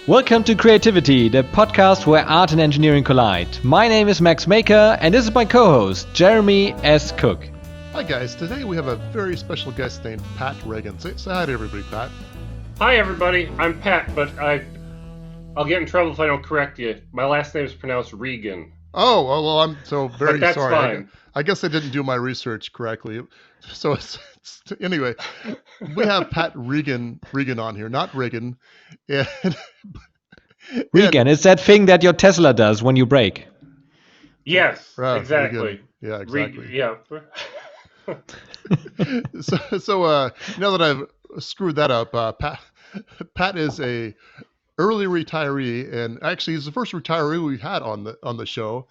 Welcome to Creativity, the podcast where art and engineering collide. My name is Max Maker, and this is my co-host, Jeremy S. Cook. Hi guys, today we have a very special guest named Pat Regan. Say hi to everybody, Pat. Hi everybody, I'm Pat, but I'll get in trouble if I don't correct you. My last name is pronounced Regan. Oh, well, I'm so very But that's sorry. fine. I guess I didn't do my research correctly. So anyway, we have Pat Regan on here, not Reagan. And, Regan, it's that thing that your Tesla does when you brake. Yes, Regan. exactly. Yeah, exactly. Yeah. So now that I've screwed that up, Pat is a early retiree, and actually he's the first retiree we've had on the show.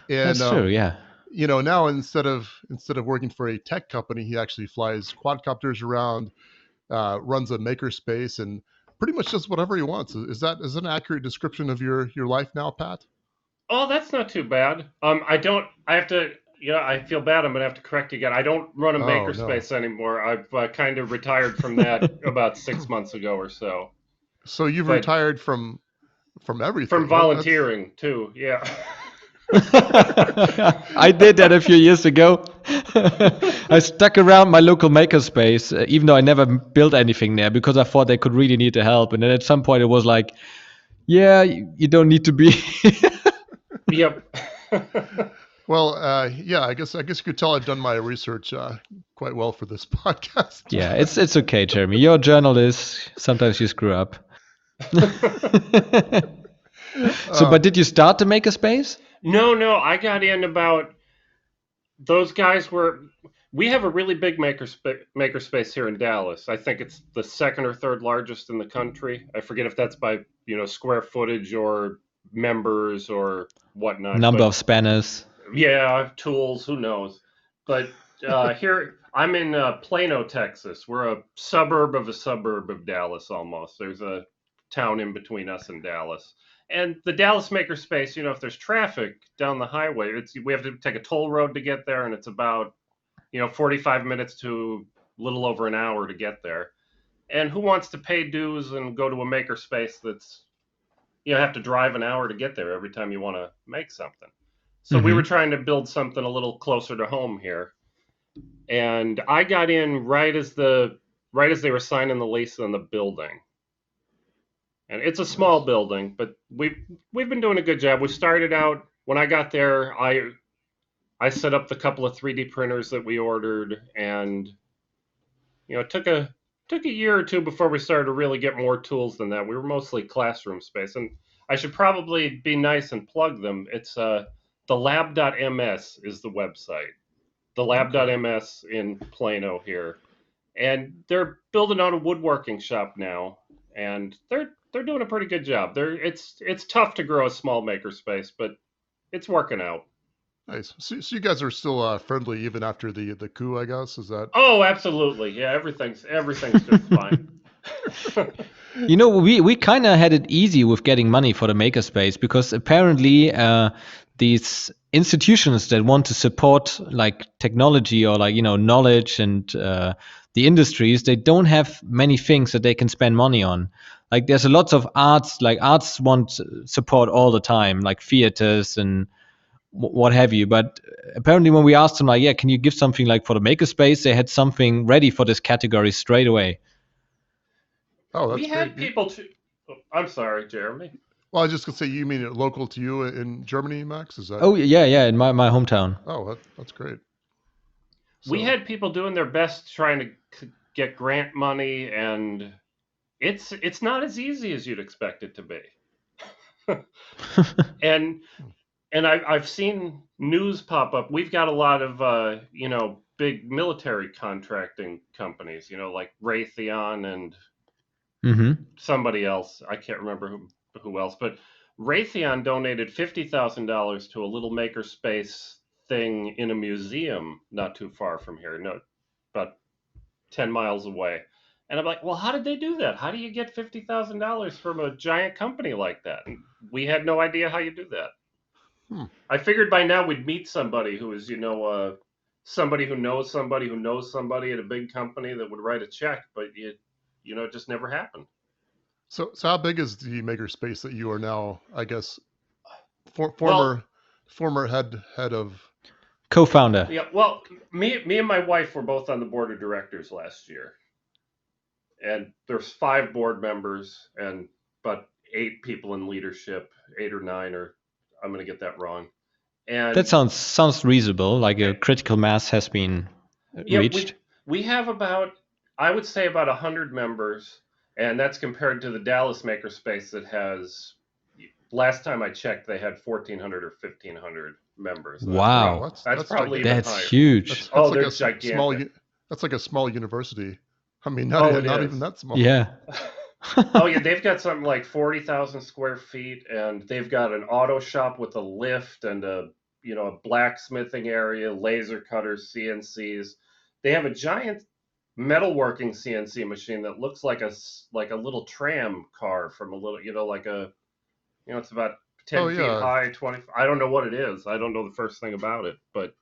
And That's true, yeah. You know, now instead of working for a tech company, he actually flies quadcopters around, runs a makerspace, and pretty much does whatever he wants. Is that an accurate description of your life now, Pat? Oh, that's not too bad. I feel bad. I'm gonna have to correct you again. I don't run a makerspace anymore. I've kind of retired from that about 6 months ago or so. So you've retired from everything. From volunteering too, yeah. I did that a few years ago. I stuck around my local makerspace, even though I never built anything there, because I thought they could really need the help. And then at some point it was like, yeah, you don't need to be. Yep. Well, yeah, I guess you could tell I've done my research quite well for this podcast. Yeah, it's okay, Jeremy. You're a journalist. Sometimes you screw up. But did you start the makerspace? No, I got in about those guys we have a really big makerspace here in Dallas. I think it's the second or third largest in the country. I forget if that's by, square footage or members or whatnot. Number of spanners. Yeah, tools, who knows. But here, I'm in Plano, Texas. We're a suburb of Dallas almost. There's a town in between us and Dallas. And the Dallas makerspace, if there's traffic down the highway, we have to take a toll road to get there, and it's about, 45 minutes to a little over an hour to get there. And who wants to pay dues and go to a makerspace that's, have to drive an hour to get there every time you want to make something? So we were trying to build something a little closer to home here. And I got in right as they were signing the lease on the building. And it's a small building, but we've been doing a good job. We started out, when I got there, I set up the couple of 3D printers that we ordered, and it took a year or two before we started to really get more tools than that. We were mostly classroom space, and I should probably be nice and plug them. It's the lab.ms is the website. The lab.ms in Plano here. And they're building out a woodworking shop now, and they're doing a pretty good job. It's tough to grow a small makerspace, but it's working out. Nice. So you guys are still friendly even after the coup, I guess. Is that? Oh, absolutely. Yeah, everything's just fine. We kind of had it easy with getting money for the makerspace, because apparently these institutions that want to support like technology or like knowledge and the industries, they don't have many things that they can spend money on. Like there's a lot of arts, like arts want support all the time, like theaters and what have you. But apparently when we asked them, like, yeah, can you give something like for the makerspace, they had something ready for this category straight away. Oh, that's we great. had people to. I'm sorry, Jeremy. Well, I was just gonna say, you mean it local to you in Germany, Max? Is that? Oh yeah, in my hometown. Oh, that's great. So. We had people doing their best trying to get grant money, and it's not as easy as you'd expect it to be. and I've seen news pop up. We've got a lot of big military contracting companies, like Raytheon and somebody else. I can't remember who else, but Raytheon donated $50,000 to a little makerspace thing in a museum not too far from here, about 10 miles away. And I'm like, well, how did they do that? How do you get $50,000 from a giant company like that? And we had no idea how you do that. I figured by now we'd meet somebody who is, somebody who knows somebody who knows somebody at a big company that would write a check, but it just never happened. So how big is the makerspace that you are now? I guess Well, former head of. Co-founder. yeah. Well, me and my wife were both on the board of directors last year, and there's 5 board members and but 8 people in leadership, 8 or 9, or I'm going to get that wrong. That And sounds reasonable. Like a critical mass has been yeah, reached. we have about, I would say, about 100 members, and that's compared to the Dallas Makerspace that has. Last time I checked, they had 1,400 or 1,500 members. And Wow, Wow, that's that's probably even gigantic. that's higher. huge. Oh, That's like they're a small. gigantic. That's like a small university. I mean, Oh, it not even is. that small. Yeah. Oh yeah, they've got something like 40,000 square feet, and they've got an auto shop with a lift and a blacksmithing area, laser cutters, CNCs. They have a giant metalworking CNC machine that looks like a little tram car from a little, like it's about Oh 10 feet yeah, high, 20. I don't know what it is. I don't know the first thing about it, but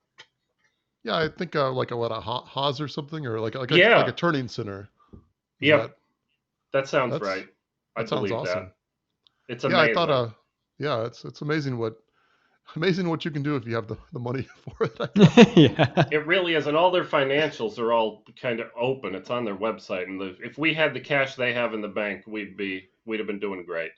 yeah. I think like a what a Haas or something, or like a yeah, turning center. Is yep, that that sounds that's right. I that sounds believe that. awesome. It's Yeah, I thought amazing. yeah, it's amazing what you can do if you have the money for it. I guess. Yeah. It really is, and all their financials are all kind of open. It's on their website, and if we had the cash they have in the bank, we'd have been doing great.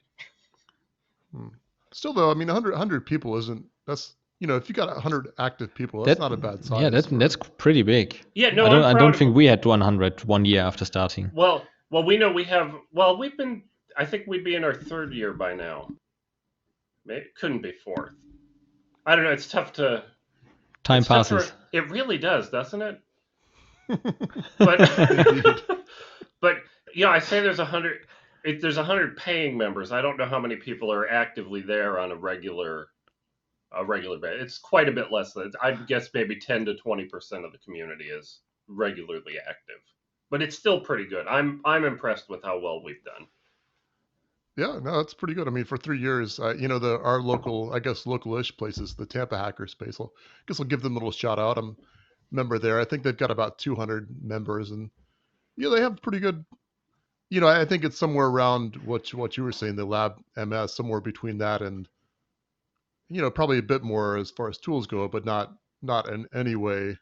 Hmm. Still though, I mean, 100 people isn't. That's if you got 100 active people, that's That not a bad yeah, size that's for. pretty big. Yeah, no, I'm I proud don't of think them. we had 100 one year after starting. Well, we know we have. Well, we've been. I think we'd be in our 3rd year by now. Maybe it couldn't be 4th. I don't know. It's tough to. Time It's tough passes. for. It really does, doesn't it? But Indeed. but I say there's 100. There's 100 paying members. I don't know how many people are actively there on a regular basis. It's quite a bit less than, I guess, maybe 10 to 20% of the community is regularly active, but it's still pretty good. I'm impressed with how well we've done. Yeah, no, that's pretty good. I mean, for 3 years, our local, I guess, local-ish places, the Tampa Hackerspace. I guess I'll give them a little shout out. I'm a member there. I think they've got about 200 members, and they have pretty good. I think it's somewhere around what you were saying, the Lab MS, somewhere between that and probably a bit more as far as tools go, but not in any way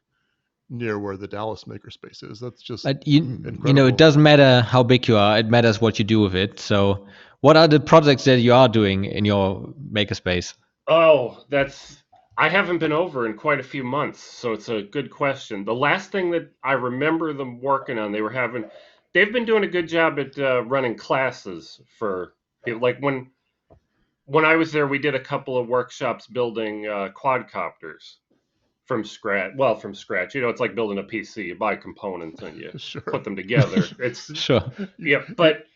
near where the Dallas Makerspace is. That's just But it incredible. doesn't matter how big you are. It matters what you do with it. So, what are the projects that you are doing in your makerspace? Oh, I haven't been over in quite a few months, so it's a good question. The last thing that I remember them working on, they've been doing a good job at running classes for people. Like when I was there, we did a couple of workshops building quadcopters from scratch. Well, from scratch, it's like building a PC. You buy components and you Sure. put them together. It's Sure. yeah, but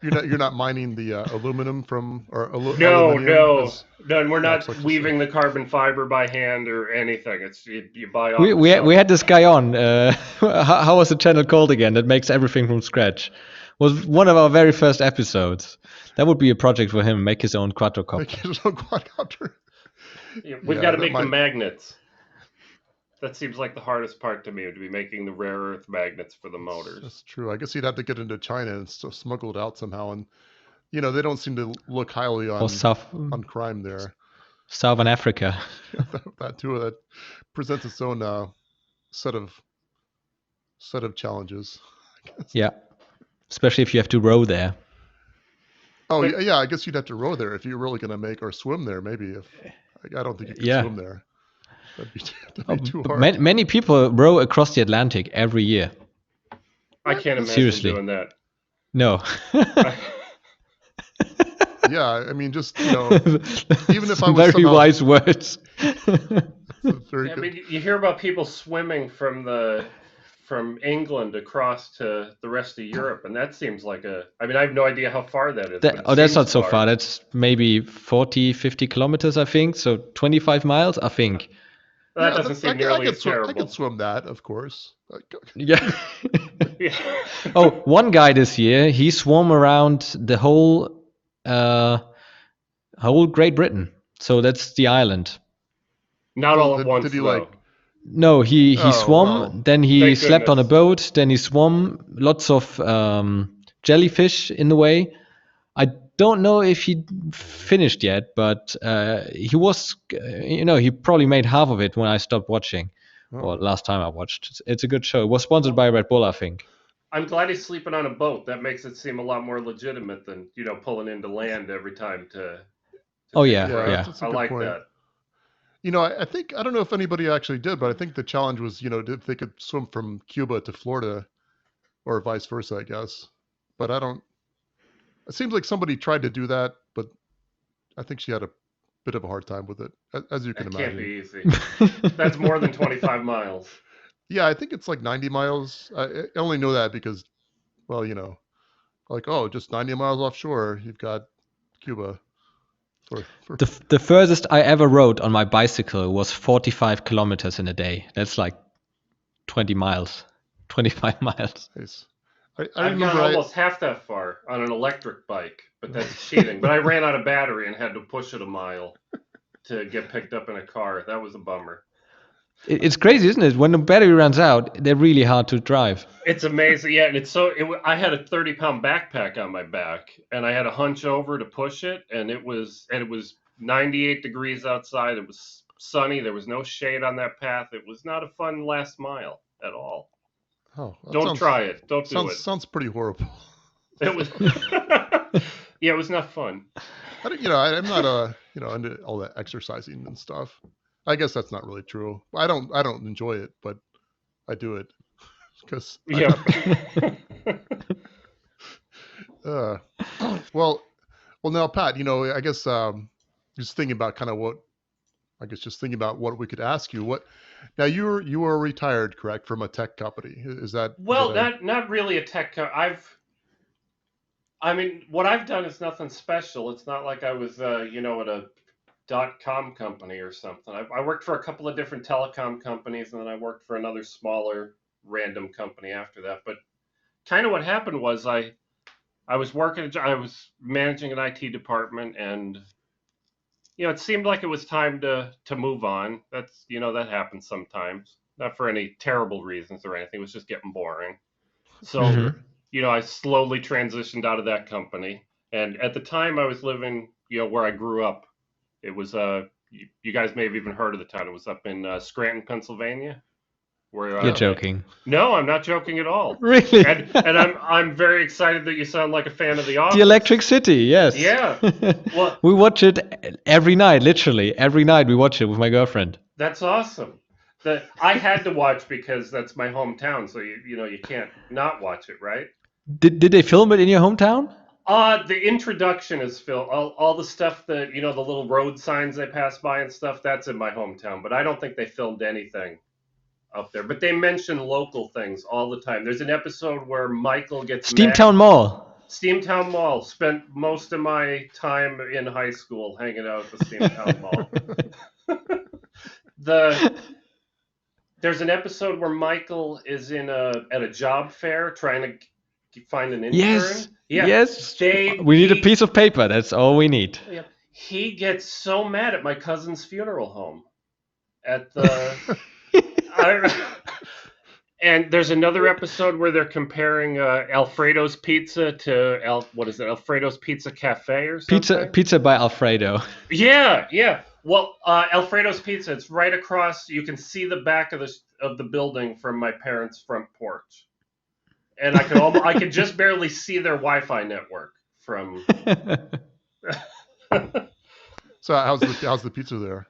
You're not mining the aluminum from or no, aluminium as and we're not like weaving the carbon fiber by hand or anything. It's you buy off We the we shelf. we had this guy on. How was the channel called again? That makes everything from scratch. Was one of our very first episodes. That would be a project for him. Make his own make quadrocopter. his own quadcopter. We've Yeah, got to that make the might. magnets. That seems like the hardest part to me, would be making the rare earth magnets for the motors. That's true. I guess he'd have to get into China and smuggle it out somehow. And they don't seem to look highly Or on crime there. Southern Africa. That too. That presents its own set of challenges. Yeah. Especially if you have to row there. Oh But yeah, I guess you'd have to row there if you're really going to make or swim there. Maybe if I don't think you could Yeah. swim there. That'd Oh, be too but hard. many people row across the Atlantic every year. I can't imagine Seriously. doing that. No. Yeah, I mean, just even if I was very somehow wise words. very I good. mean, you hear about people swimming from England across to the rest of Europe, and that seems like I mean, I have no idea how far that is. But it That's seems not so far. That's maybe 40, 50 kilometers, I think. So 25 miles, I think. That Yeah, doesn't seem I nearly could as swim. I terrible. could swim that, of course. Yeah. Yeah. Oh, one guy this year, he swam around the whole Great Britain. So that's the island. Not Well, all at once, did he though. No, he Oh swam, well. then he Thank slept on a goodness. boat, then he swam, lots of jellyfish in the way. I don't know if he finished yet, but he was, he probably made half of it when I stopped watching, or Oh. last time I watched. It's a good show. It was sponsored by Red Bull, I think. I'm glad he's sleeping on a boat. That makes it seem a lot more legitimate than pulling into land every time to Oh take a yeah, Yeah, break. yeah. that's a I good like point. that. I think I don't know if anybody actually did, but I think the challenge was, if they could swim from Cuba to Florida or vice versa, I guess. But I don't. It seems like somebody tried to do that, but I think she had a bit of a hard time with it, as you can That can't imagine. be easy. That's more than 25 miles. Yeah, I think it's like 90 miles. I only know that because, well, like, oh, just 90 miles offshore, you've got Cuba. For The furthest I ever rode on my bicycle was 45 kilometers in a day. That's like 20 miles, 25 miles. nice. I I've gone remember almost half that far on an electric bike, but that's cheating. But I ran out of battery and had to push it a mile to get picked up in a car. That was a bummer. It's crazy, isn't it? When the battery runs out, they're really hard to drive. It's amazing, yeah. And I had a 30-pound backpack on my back, and I had to hunch over to push it, and it was 98 degrees outside. It was sunny. There was no shade on that path. It was not a fun last mile at all. oh, that Don't try it. Don't do it. sounds pretty horrible. It was, yeah, it was not fun. I'm not into all that exercising and stuff. I guess that's not really true. I don't enjoy it, but I do it because Yeah. uh, well now, Pat, I guess just thinking about kind of just thinking about what we could ask you. What now? You were retired, correct, from a tech company? Is that Well, is that not really a tech. I mean, what I've done is nothing special. It's not like I was, at a .com company or something. I worked for a couple of different telecom companies, and then I worked for another smaller random company after that. But kind of what happened was I was I was managing an IT department, and it seemed like it was time to move on. That's that happens sometimes. Not for any terrible reasons or anything. It was just getting boring. So, Mhm. sure? I slowly transitioned out of that company. And at the time I was living, where I grew up. It was you guys may have even heard of the town. It was up in Scranton, Pennsylvania, where You're Yeah. joking. no, I'm not joking at all. Really? And I'm very excited that you sound like a fan of The Office. The Electric City, yes. Yeah. Well, We watch it every night, literally. Every night we watch it with my girlfriend. that's awesome. That I had to watch because that's my hometown, so you can't not watch it, right? Did they film it in your hometown? The introduction is Phil. All the stuff that the little road signs they pass by and stuff. That's in my hometown, but I don't think they filmed anything up there. But they mention local things all the time. There's an episode where Michael gets mad. Steamtown Mall. Steamtown Mall. Spent most of my time in high school hanging out at the Steamtown Mall. There's an episode where Michael is at a job fair trying to find an intern. Yes. Yeah. Yes. We need a piece of paper. That's all we need. Yeah. He gets so mad at my cousin's funeral home at the and there's another episode where they're comparing Alfredo's Pizza to Alfredo's Pizza Cafe or something. Pizza by Alfredo. Yeah. Well, Alfredo's Pizza. It's right across. You can see the back of the building from my parents' front porch, and I could just barely see their Wi-Fi network from. So how's the pizza there?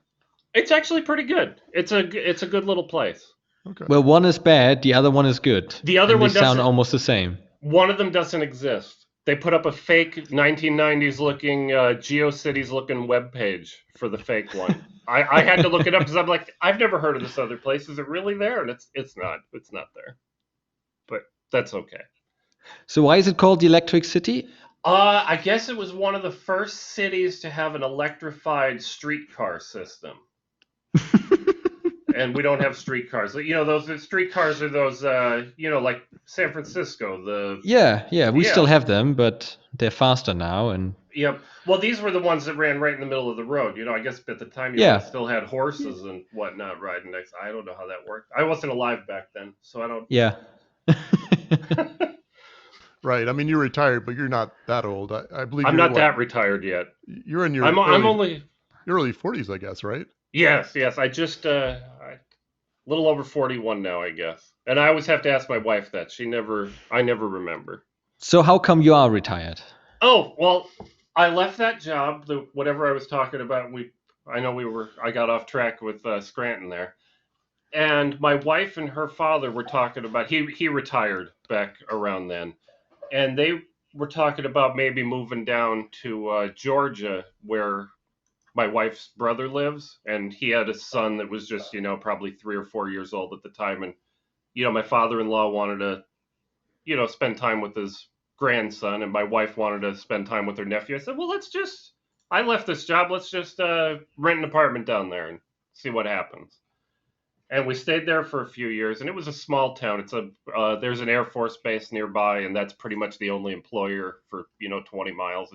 It's actually pretty good. It's a good little place. Okay. Well, one is bad, the other one is good. The other and one they sound doesn't- almost the same. One of them doesn't exist. They put up a fake 1990s looking GeoCities looking web page for the fake one. I had to look it up because I'm like, I've never heard of this other place. Is it really there? And it's not. It's not there. But that's okay. So why is it called the Electric City? I guess it was one of the first cities to have an electrified streetcar system. And we don't have streetcars. Those streetcars are those, like San Francisco. Yeah, we Yeah. still have them, but they're faster now. And Yep. Well, these were the ones that ran right in the middle of the road. I guess at the time Yeah. still had horses and whatnot riding next. I don't know how that worked. I wasn't alive back then, so I don't. yeah. Right. I mean, you're retired, but you're not that old. I believe I'm you're not what? that retired yet. You're in your I'm only early 40s, I guess, right? yes. I just a little over 41 now, I guess. And I always have to ask my wife that. I never remember. So how come you are retired? Oh, well, I left that job, the whatever I was talking about. I got off track with Scranton there. And my wife and her father were talking about he retired back around then. And they were talking about maybe moving down to Georgia where my wife's brother lives, and he had a son that was just probably 3 or 4 years old at the time, and my father-in-law wanted to spend time with his grandson, and my wife wanted to spend time with her nephew. I said, well, I left this job, let's just rent an apartment down there and see what happens. And we stayed there for a few years, and it was a small town. There's an Air Force base nearby, and that's pretty much the only employer for 20 miles.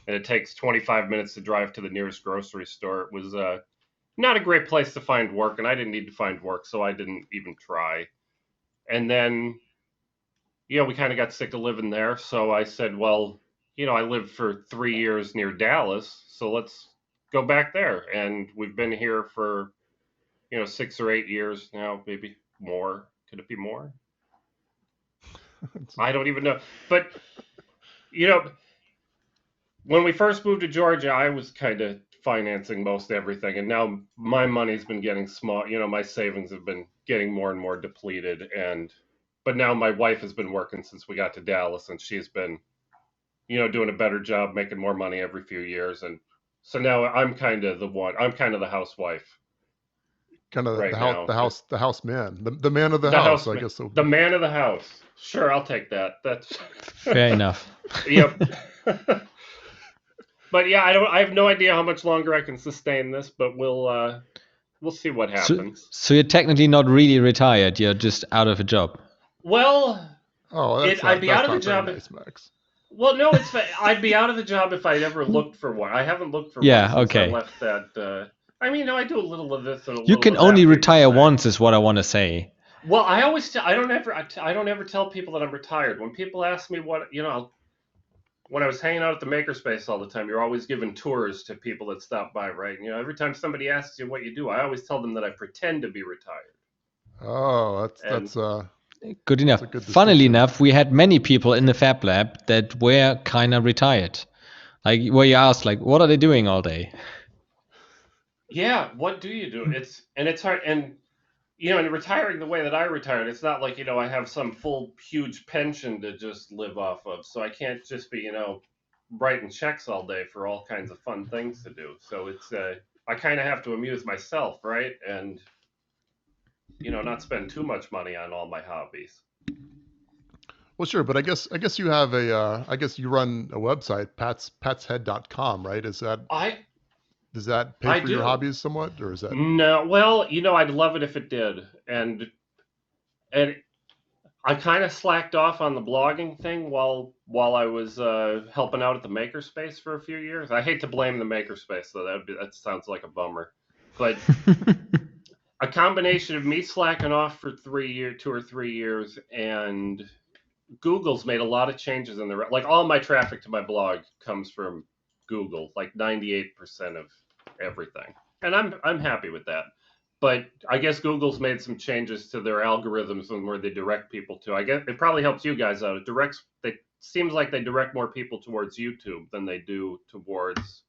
And it takes 25 minutes to drive to the nearest grocery store. It was not a great place to find work, and I didn't need to find work, so I didn't even try. And then, we kind of got sick of living there, so I said, well, I lived for 3 years near Dallas, so let's go back there. And we've been here for 6 or 8 years now, maybe more. Could it be more? I don't even know. But when we first moved to Georgia, I was kind of financing most everything, and now my money's been getting small. My savings have been getting more and more depleted, but now my wife has been working since we got to Dallas, and she's been, doing a better job, making more money every few years, and so now I'm kind of the housewife Kind of right now. the house man, the man of the The house, house, I guess. So. the man of the house. Sure, I'll take that. That's Fair enough. Yep. But yeah, I have no idea how much longer I can sustain this, but we'll see what happens. So you're technically not really retired. You're just out of a job. Well, Oh, I'd be out of a not very job. nice, Max. Well, no, I'd be out of the job if I'd ever looked for one. I haven't looked for Yeah, one since okay. I left that. I mean, I do a little of this and a You little can of that only for retire you say. once, is what I want to say. Well, I don't ever tell people that I'm retired. When people ask me what, when I was hanging out at the Makerspace all the time, you're always giving tours to people that stop by, right? And, every time somebody asks you what you do, I always tell them that I pretend to be retired. Oh, that's Good enough. a good Funnily distinction. enough, we had many people in the Fab Lab that were kind of retired. Like, where you ask, like, what are they doing all day? Yeah, what do you do? It's hard, and in retiring the way that I retired, it's not like I have some full huge pension to just live off of, so I can't just be writing checks all day for all kinds of fun things to do. So it's I kind of have to amuse myself, right? And not spend too much money on all my hobbies. Well, sure, but I guess you have I guess you run a website, patshead.com, right? Does that pay I for your do. hobbies somewhat, or is that? No, well, I'd love it if it did, and I kind of slacked off on the blogging thing while I was helping out at the Makerspace for a few years. I hate to blame the Makerspace, though. That sounds like a bummer, but a combination of me slacking off for 2 or 3 years, and Google's made a lot of changes in like all my traffic to my blog comes from Google, like 98% of everything, and I'm happy with that. But I guess Google's made some changes to their algorithms and where they direct people to. I guess it probably helps you guys out. It seems like they direct more people towards YouTube than they do towards,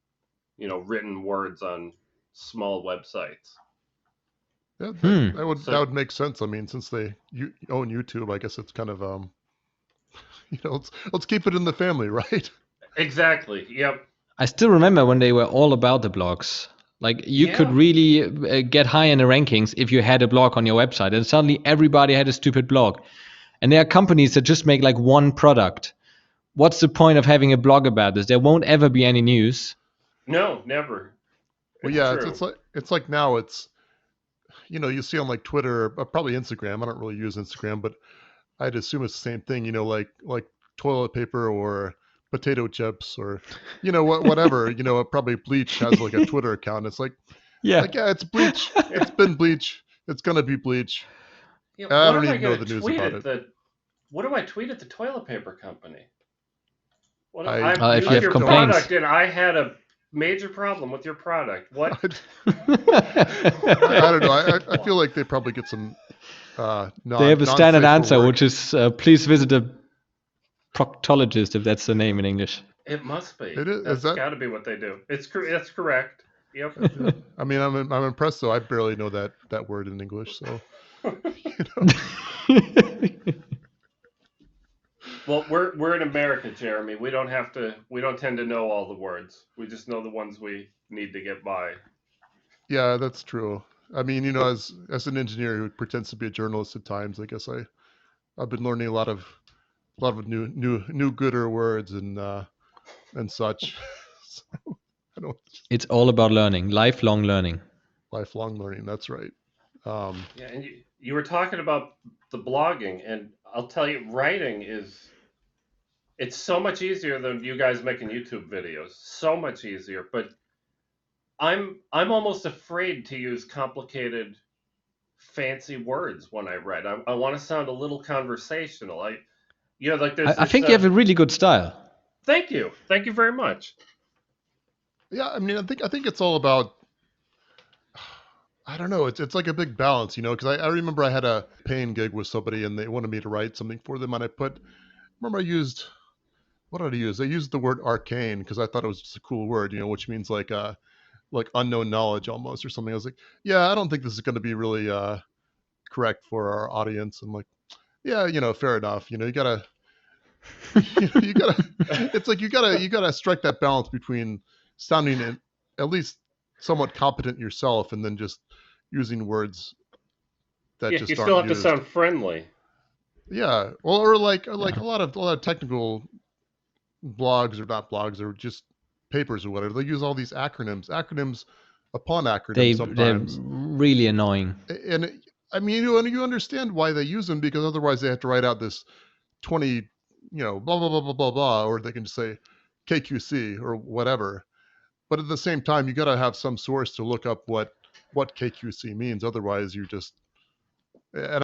written words on small websites. Yeah, that would make sense. I mean, since you own YouTube, I guess it's kind of let's keep it in the family, right? Exactly. Yep. I still remember when they were all about the blogs. Like, you could Yeah. really get high in the rankings if you had a blog on your website, and suddenly everybody had a stupid blog. And there are companies that just make like one product. What's the point of having a blog about this? There won't ever be any news. No, never. Well, It's yeah, true. it's like now you see on like Twitter, probably Instagram. I don't really use Instagram, but I'd assume it's the same thing. Like toilet paper or potato chips or whatever. Probably Bleach has like a Twitter account. It's like, Yeah. yeah, it's Bleach. It's been Bleach. It's gonna be Bleach. Yeah, I when don't am I need to know going the to news tweet about it it. that What do I tweet at the toilet paper company? What do I- I if used you have your complaints. product and I had a major problem with your product. What? I don't know. I feel like they probably get some They have a standard non-safe for answer, work. which is please visit a proctologist, if that's the name in English. It must be. It is That's that? got to be what they do. That's correct. Yep. I mean, I'm impressed though. I barely know that word in English, so Well, we're in America, Jeremy. We don't tend to know all the words. We just know the ones we need to get by. yeah, that's true. I mean, as an engineer who pretends to be a journalist at times, I guess I've been learning a lot of new gooder words and such. So, I don't It's all about learning, lifelong learning. lifelong learning. That's right. Yeah, and you were talking about the blogging, and I'll tell you, writing it's so much easier than you guys making YouTube videos. So much easier, but I'm almost afraid to use complicated, fancy words when I write. I want to sound a little conversational. Like there's I this. think you have a really good style. Thank you very much. Yeah, I mean, I think it's all about. I don't know. It's like a big balance, because I remember I had a paying gig with somebody and they wanted me to write something for them, and remember I used what did I use? I used the word arcane because I thought it was just a cool word, which means like unknown knowledge almost or something. I was like, yeah, I don't think this is going to be really correct for our audience. I'm like, yeah, fair enough. You gotta, you gotta. It's like you gotta strike that balance between sounding at least somewhat competent yourself and then just using words that Yeah, just you aren't still have to used. sound friendly. Yeah, well, or like a lot of technical blogs or not blogs or just papers or whatever. They use all these acronyms upon acronyms They're sometimes. really annoying. And I mean, you understand why they use them because otherwise they have to write out this 20, blah blah blah blah blah blah, or they can just say KQC or whatever. But at the same time, you got to have some source to look up what KQC means. Otherwise, you're just. And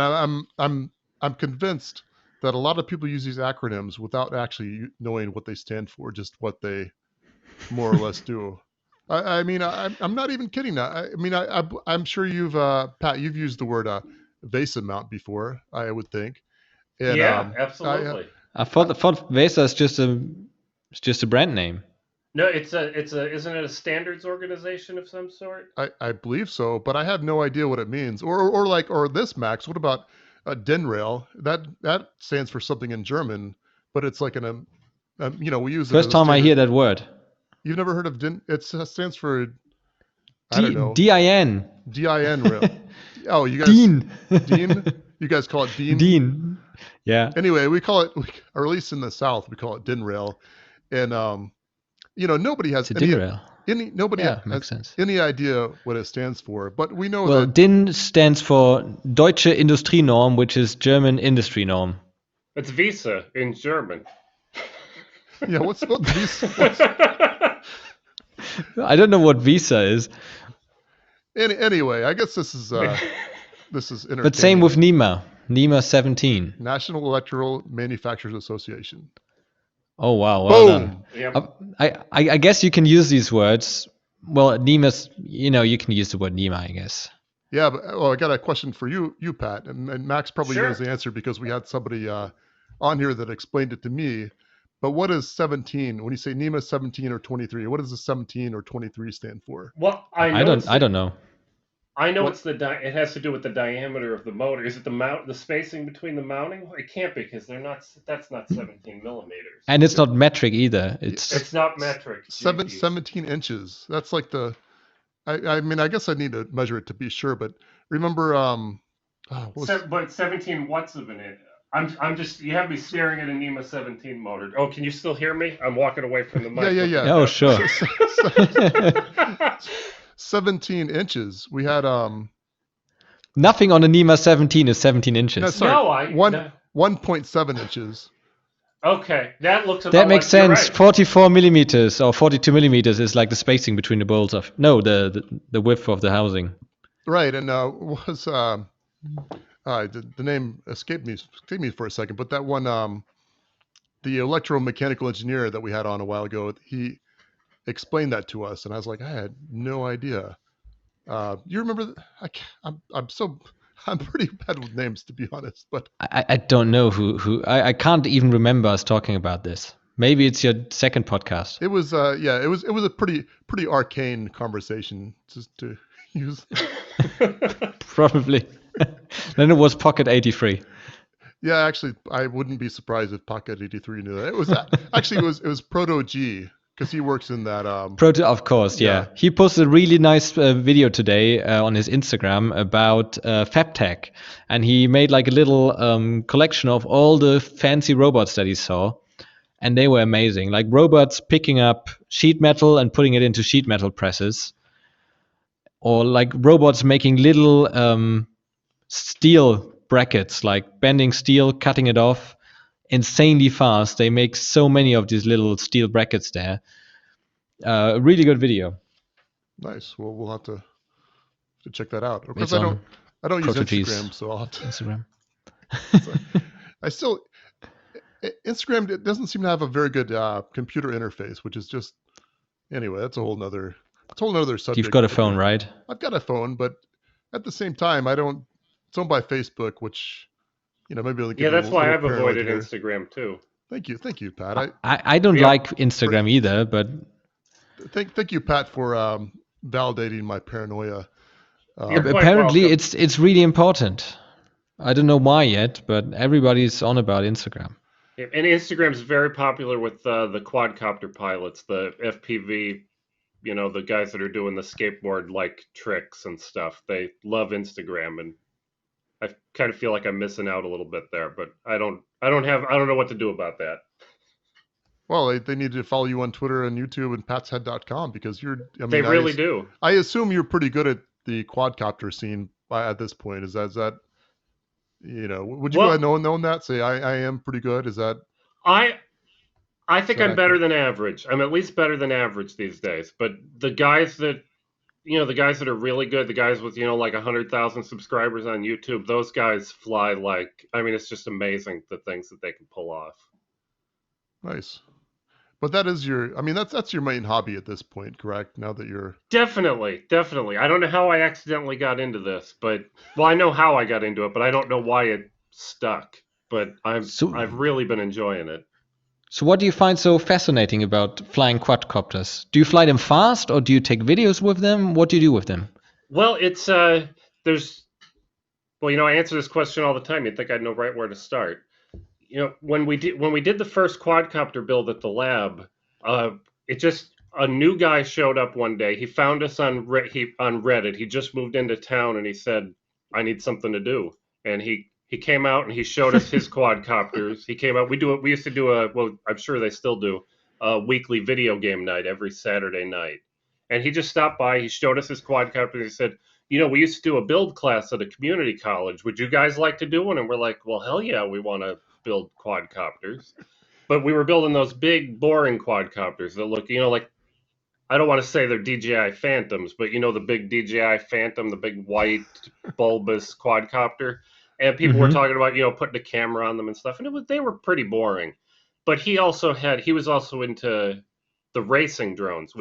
I'm convinced that a lot of people use these acronyms without actually knowing what they stand for, just what they more or less do. I mean, I'm not even kidding. I mean, I'm sure Pat, you've used the word VESA mount before, I would think. And Yeah, absolutely. I thought VESA is just a brand name. No, isn't it a standards organization of some sort? I believe so, but I have no idea what it means. Or this, Max. What about DIN-Rail? That stands for something in German, but it's like we use it as First a time I standard. hear that word. You've never heard of DIN? It stands for I don't know. DIN. DIN rail. Oh, you guys. Dean. Dean. You guys call it Dean. Dean. Yeah. Anyway, we call it, or at least in the South, we call it DIN rail, and nobody has It's a DIN rail. Nobody Yeah, makes has sense. any idea what it stands for, but we know Well, that DIN stands for Deutsche Industrienorm, which is German industry norm. It's Visa in German. yeah. What's these? I don't know what Visa is. Anyway, I guess this is entertaining. But same with NEMA. NEMA 17. National Electrical Manufacturers Association. Oh, wow. Well Boom. done. Yep. I guess you can use these words. Well, NEMA's, you can use the word NEMA, I guess. Yeah, but I got a question for you, Pat, and Max probably Sure. knows the answer because we had somebody on here that explained it to me. But what is 17? When you say NEMA 17 or 23, what does the 17 or 23 stand for? Well, I don't know. I know What- it's it has to do with the diameter of the motor. Is it the spacing between the mounting? It can't be because that's not 17 millimeters. And it's not metric either. It's not metric. 17 inches. That's like I mean, I guess I need to measure it to be sure, but remember, But 17 watts of an inch. I'm just, you have me staring at a NEMA 17 motor. Oh, can you still hear me? I'm walking away from the mic. Yeah. Oh, sure. 17 inches. We had Nothing on a NEMA 17 is 17 inches. No, sorry. No, 1.7 inches. Okay, that looks about That makes like, you're sense. right. 44 millimeters or 42 millimeters is like the spacing between the bolts of the width of the housing. Right, and was The name escaped me for a second, but that one, the electromechanical engineer that we had on a while ago, he explained that to us, and I was like, I had no idea. You remember? I'm pretty bad with names, to be honest. But I don't know I can't even remember us talking about this. Maybe it's your second podcast. it was, it was a pretty arcane conversation, just to use. Probably. Then it was Pocket 83. Yeah, actually, I wouldn't be surprised if Pocket 83 knew that. It was actually it was Proto G, because he works in that. Proto, of course, yeah. He posted a really nice video today on his Instagram about FabTech, and he made like a little collection of all the fancy robots that he saw, and they were amazing. Like robots picking up sheet metal and putting it into sheet metal presses, or like robots making little steel brackets, like bending steel, cutting it off insanely fast. They make so many of these little steel brackets there. Really good video. Nice. Well, we'll have to check that out. Of course, It's I on don't use Proto-G's Instagram, so I'll have to. Instagram. I still Instagram, it doesn't seem to have a very good computer interface, which is just anyway. That's a whole nother subject. You've got a phone, right? I've got a phone, but at the same time, I don't. It's owned by Facebook, which maybe I'll get that's why I've paranoid avoided here. Instagram too. Thank you, Pat. I don't like Instagram either, but thank you, Pat, for validating my paranoia. apparently it's really important. I don't know why yet, but everybody's on about Instagram. And Instagram's very popular with the quadcopter pilots, the FPV, the guys that are doing the skateboard like tricks and stuff. They love Instagram, and I kind of feel like I'm missing out a little bit there, but I don't know what to do about that. Well, they need to follow you on Twitter and YouTube and patshead.com, because they really do. I assume you're pretty good at the quadcopter scene at this point. Is that would you go ahead and own that? Say I am pretty good. Is that? I think I'm better than average. I'm at least better than average these days. But the guys that are really good, the guys with like 100,000 subscribers on YouTube, those guys fly like. I mean, it's just amazing the things that they can pull off. Nice. But that is that's your main hobby at this point, correct? Now that you're definitely. I don't know how I accidentally got into this, but I know how I got into it, but I don't know why it stuck. But I've really been enjoying it. So what do you find so fascinating about flying quadcopters? Do you fly them fast, or do you take videos with them? What do you do with them? Well, it's I answer this question all the time. You'd think I'd know right where to start. When we did the first quadcopter build at the lab, a new guy showed up one day. He found us on Reddit. He just moved into town, and he said, "I need something to do." And he came out and he showed us his quadcopters. He came out. We used to do I'm sure they still do, a weekly video game night every Saturday night. And he just stopped by. He showed us his quadcopters. He said, we used to do a build class at a community college. Would you guys like to do one? And we're like, well, hell yeah, we want to build quadcopters. But we were building those big, boring quadcopters that look, like, I don't want to say they're DJI Phantoms, but the big DJI Phantom, the big white bulbous quadcopter. And people were talking about, putting a camera on them and stuff. And they were pretty boring. But he was also into the racing drones.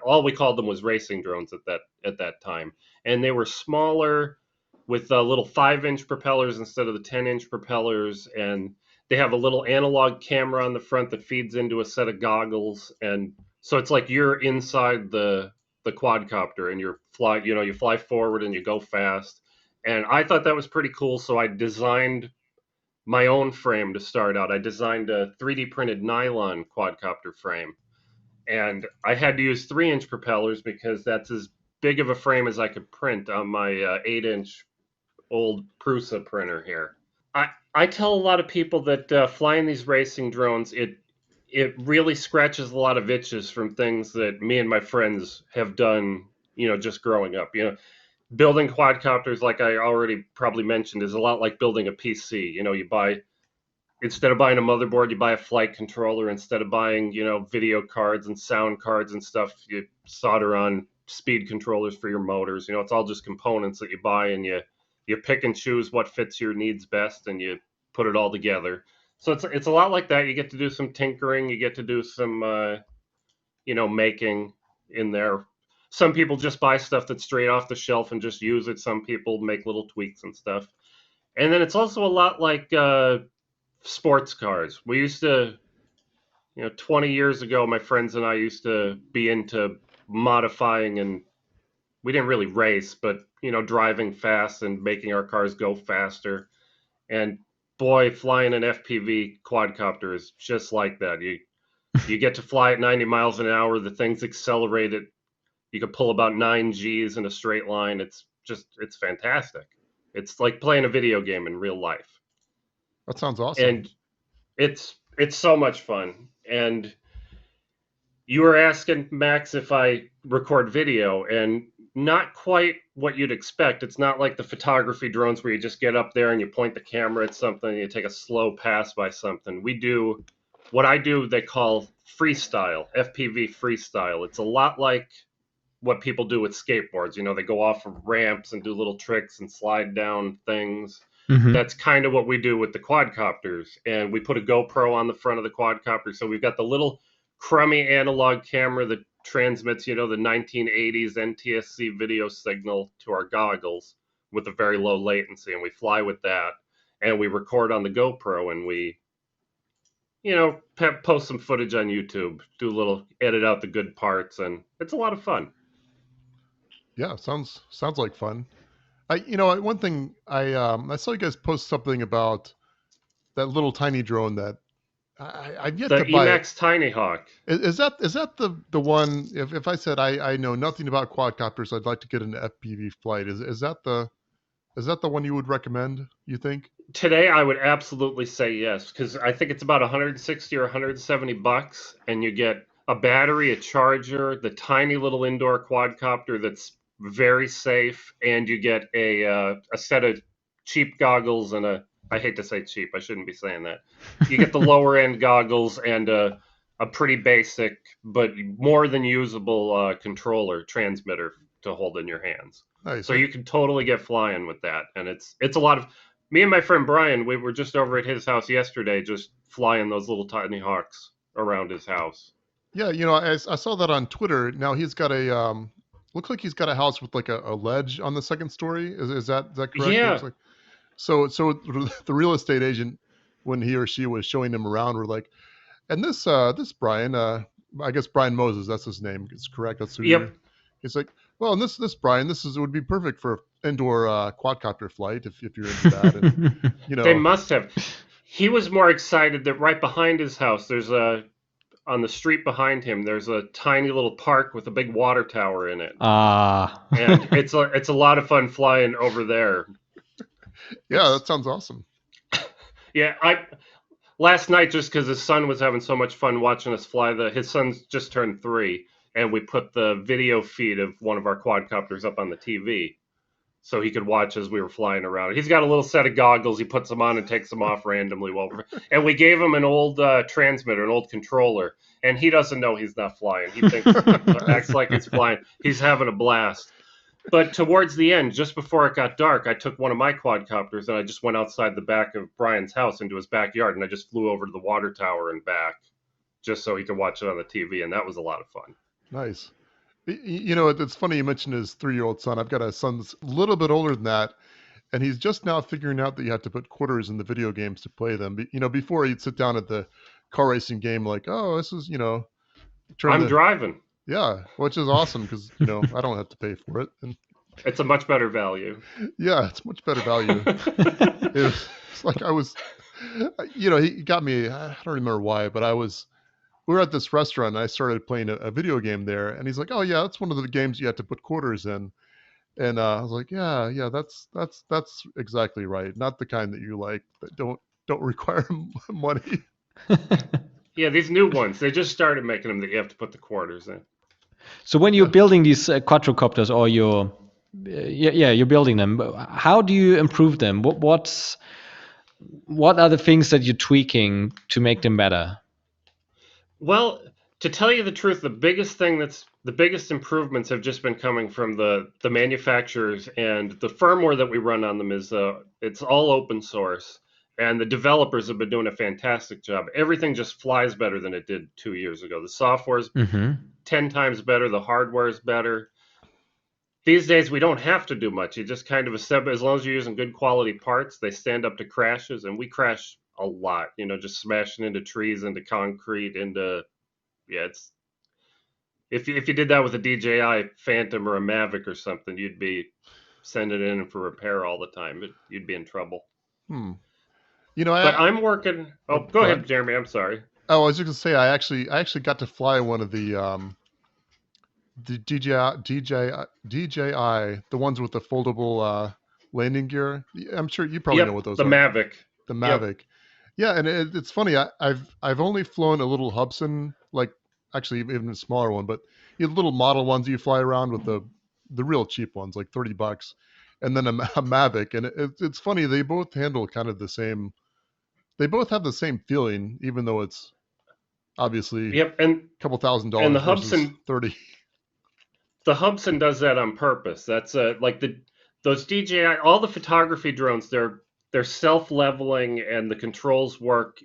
All we called them was racing drones at that time. And they were smaller, with little 5-inch propellers instead of the 10-inch propellers, and they have a little analog camera on the front that feeds into a set of goggles, and so it's like you're inside the quadcopter, and you fly forward and you go fast. And I thought that was pretty cool, so I designed my own frame to start out. I designed a 3D printed nylon quadcopter frame, and I had to use 3-inch propellers because that's as big of a frame as I could print on my 8-inch old Prusa printer here. I tell a lot of people that flying these racing drones, it really scratches a lot of itches from things that me and my friends have done, just growing up. Building quadcopters, like I already probably mentioned, is a lot like building a PC. Instead of buying a motherboard, you buy a flight controller. Instead of buying, video cards and sound cards and stuff, you solder on speed controllers for your motors. It's all just components that you buy and you you pick and choose what fits your needs best, and you put it all together. So it's a lot like that. You get to do some tinkering, you get to do some making in there. Some people just buy stuff that's straight off the shelf and just use it. Some people make little tweaks and stuff. And then it's also a lot like sports cars. We used to, 20 years ago, my friends and I used to be into modifying, and we didn't really race, but, driving fast and making our cars go faster. And boy, flying an FPV quadcopter is just like that. You get to fly at 90 miles an hour. The thing's accelerated. You can pull about 9 Gs in a straight line. It's fantastic. It's like playing a video game in real life. That sounds awesome. And it's so much fun. And you were asking, Max, if I record video, and not quite what you'd expect. It's not like the photography drones where you just get up there and you point the camera at something and you take a slow pass by something. We do what I do, they call freestyle, FPV freestyle. It's a lot like what people do with skateboards. They go off of ramps and do little tricks and slide down things. Mm-hmm. That's kind of what we do with the quadcopters. And we put a GoPro on the front of the quadcopter. So we've got the little crummy analog camera that transmits, the 1980s NTSC video signal to our goggles with a very low latency. And we fly with that. And we record on the GoPro, and we, post some footage on YouTube, do a little, edit out the good parts. And it's a lot of fun. Yeah, sounds like fun. One thing I saw you guys post something about that little tiny drone that I've yet The to buy. Emax Tiny Hawk. Is that the one? If I said I know nothing about quadcopters, I'd like to get an FPV flight. Is that the one you would recommend? You think? Today, I would absolutely say yes, because I think it's about 160 or 170 bucks, and you get a battery, a charger, the tiny little indoor quadcopter that's very safe, and you get a set of cheap goggles and I hate to say cheap, I shouldn't be saying that. You get the lower end goggles and a pretty basic but more than usable controller transmitter to hold in your hands. Nice. So you can totally get flying with that, and it's a lot of. Me and my friend Brian, we were just over at his house yesterday, just flying those little tiny hawks around his house. Yeah, I saw that on Twitter. Now he's got a looks like he's got a house with like a ledge on the second story. Is that correct? Yeah. Like, so the real estate agent, when he or she was showing him around, were like, and this Brian, I guess Brian Moses, that's his name. It's correct. That's who. Yep. He's like, well, and this Brian, it would be perfect for indoor quadcopter flight if you're into that. And, They must have. He was more excited that right behind his house, on the street behind him, there's a tiny little park with a big water tower in it. And it's a lot of fun flying over there. Yeah, that sounds awesome. Yeah, last night, just because his son was having so much fun watching us fly, his son's just turned 3, and we put the video feed of one of our quadcopters up on the TV so he could watch as we were flying around. He's got a little set of goggles. He puts them on and takes them off randomly. And we gave him an old transmitter, an old controller, and he doesn't know he's not flying. He thinks acts like he's flying. He's having a blast. But towards the end, just before it got dark, I took one of my quadcopters and I just went outside the back of Brian's house into his backyard, and I just flew over to the water tower and back just so he could watch it on the TV, and that was a lot of fun. Nice. It's funny you mentioned his 3-year-old son. I've got a son that's a little bit older than that, and he's just now figuring out that you have to put quarters in the video games to play them. Before he'd sit down at the car racing game like, oh, this is, I'm driving. Yeah, which is awesome because, I don't have to pay for it. And it's a much better value. Yeah, it's much better value. It's like I was, he got me, I don't remember why, but we were at this restaurant and I started playing a video game there, and he's like, oh yeah, that's one of the games you have to put quarters in. And I was like, yeah, that's exactly right. Not the kind that you like that don't require money. Yeah, these new ones, they just started making them that you have to put the quarters in. So when you're building these quadrocopters, or you're building them, how do you improve them? What are the things that you're tweaking to make them better? Well, to tell you the truth, the biggest thing that's the biggest improvements have just been coming from the manufacturers, and the firmware that we run on them is it's all open source, and the developers have been doing a fantastic job. Everything just flies better than it did 2 years ago. The software's Mm-hmm. 10 times better, the hardware's better. These days we don't have to do much. You just kind of assemble, as long as you're using good quality parts, they stand up to crashes, and we crash a lot, just smashing into trees, into concrete, into yeah, it's if you did that with a DJI Phantom or a Mavic or something, you'd be sending it in for repair all the time. You'd be in trouble. Hmm. You know, But I'm working. Oh, go go ahead, ahead. Jeremy. I'm sorry. Oh, I was just gonna say I actually got to fly one of the DJI, the ones with the foldable landing gear. I'm sure you probably know Yep, what those the are. Mavic. The Yep. Mavic. Yeah, and it's funny. I've only flown a little Hubsan, like actually even a smaller one, but you have little model ones you fly around with the real cheap ones, like $30, and then a Mavic. And it's funny. They both handle kind of the same. They both have the same feeling, even though it's obviously a Yep, and couple thousand and dollars versus 30. The Hubsan does that on purpose. That's like those DJI, all the photography drones. They're self-leveling, and the controls work.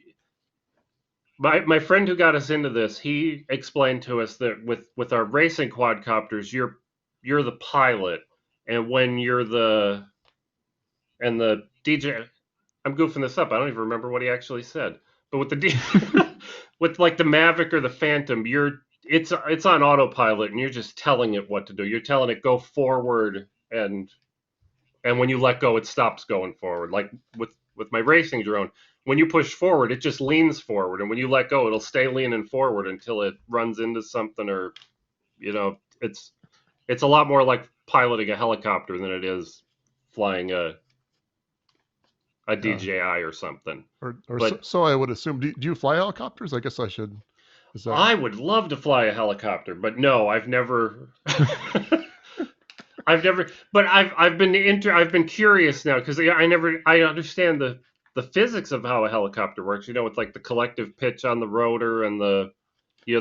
My friend who got us into this, he explained to us that with our racing quadcopters, you're the pilot, and when you're the DJ, I'm goofing this up. I don't even remember what he actually said. But with with like the Mavic or the Phantom, it's on autopilot, and you're just telling it what to do. You're telling it go forward, and when you let go, it stops going forward. Like with my racing drone, when you push forward, it just leans forward, and when you let go, it'll stay leaning forward until it runs into something, or it's a lot more like piloting a helicopter than it is flying a Yeah, DJI or something. or so, But so I would assume. Do you fly helicopters? I guess I should. Is that I would love to fly a helicopter, but no, I've never. I've never, but I've been curious now because I understand the physics of how a helicopter works. It's like the collective pitch on the rotor, and the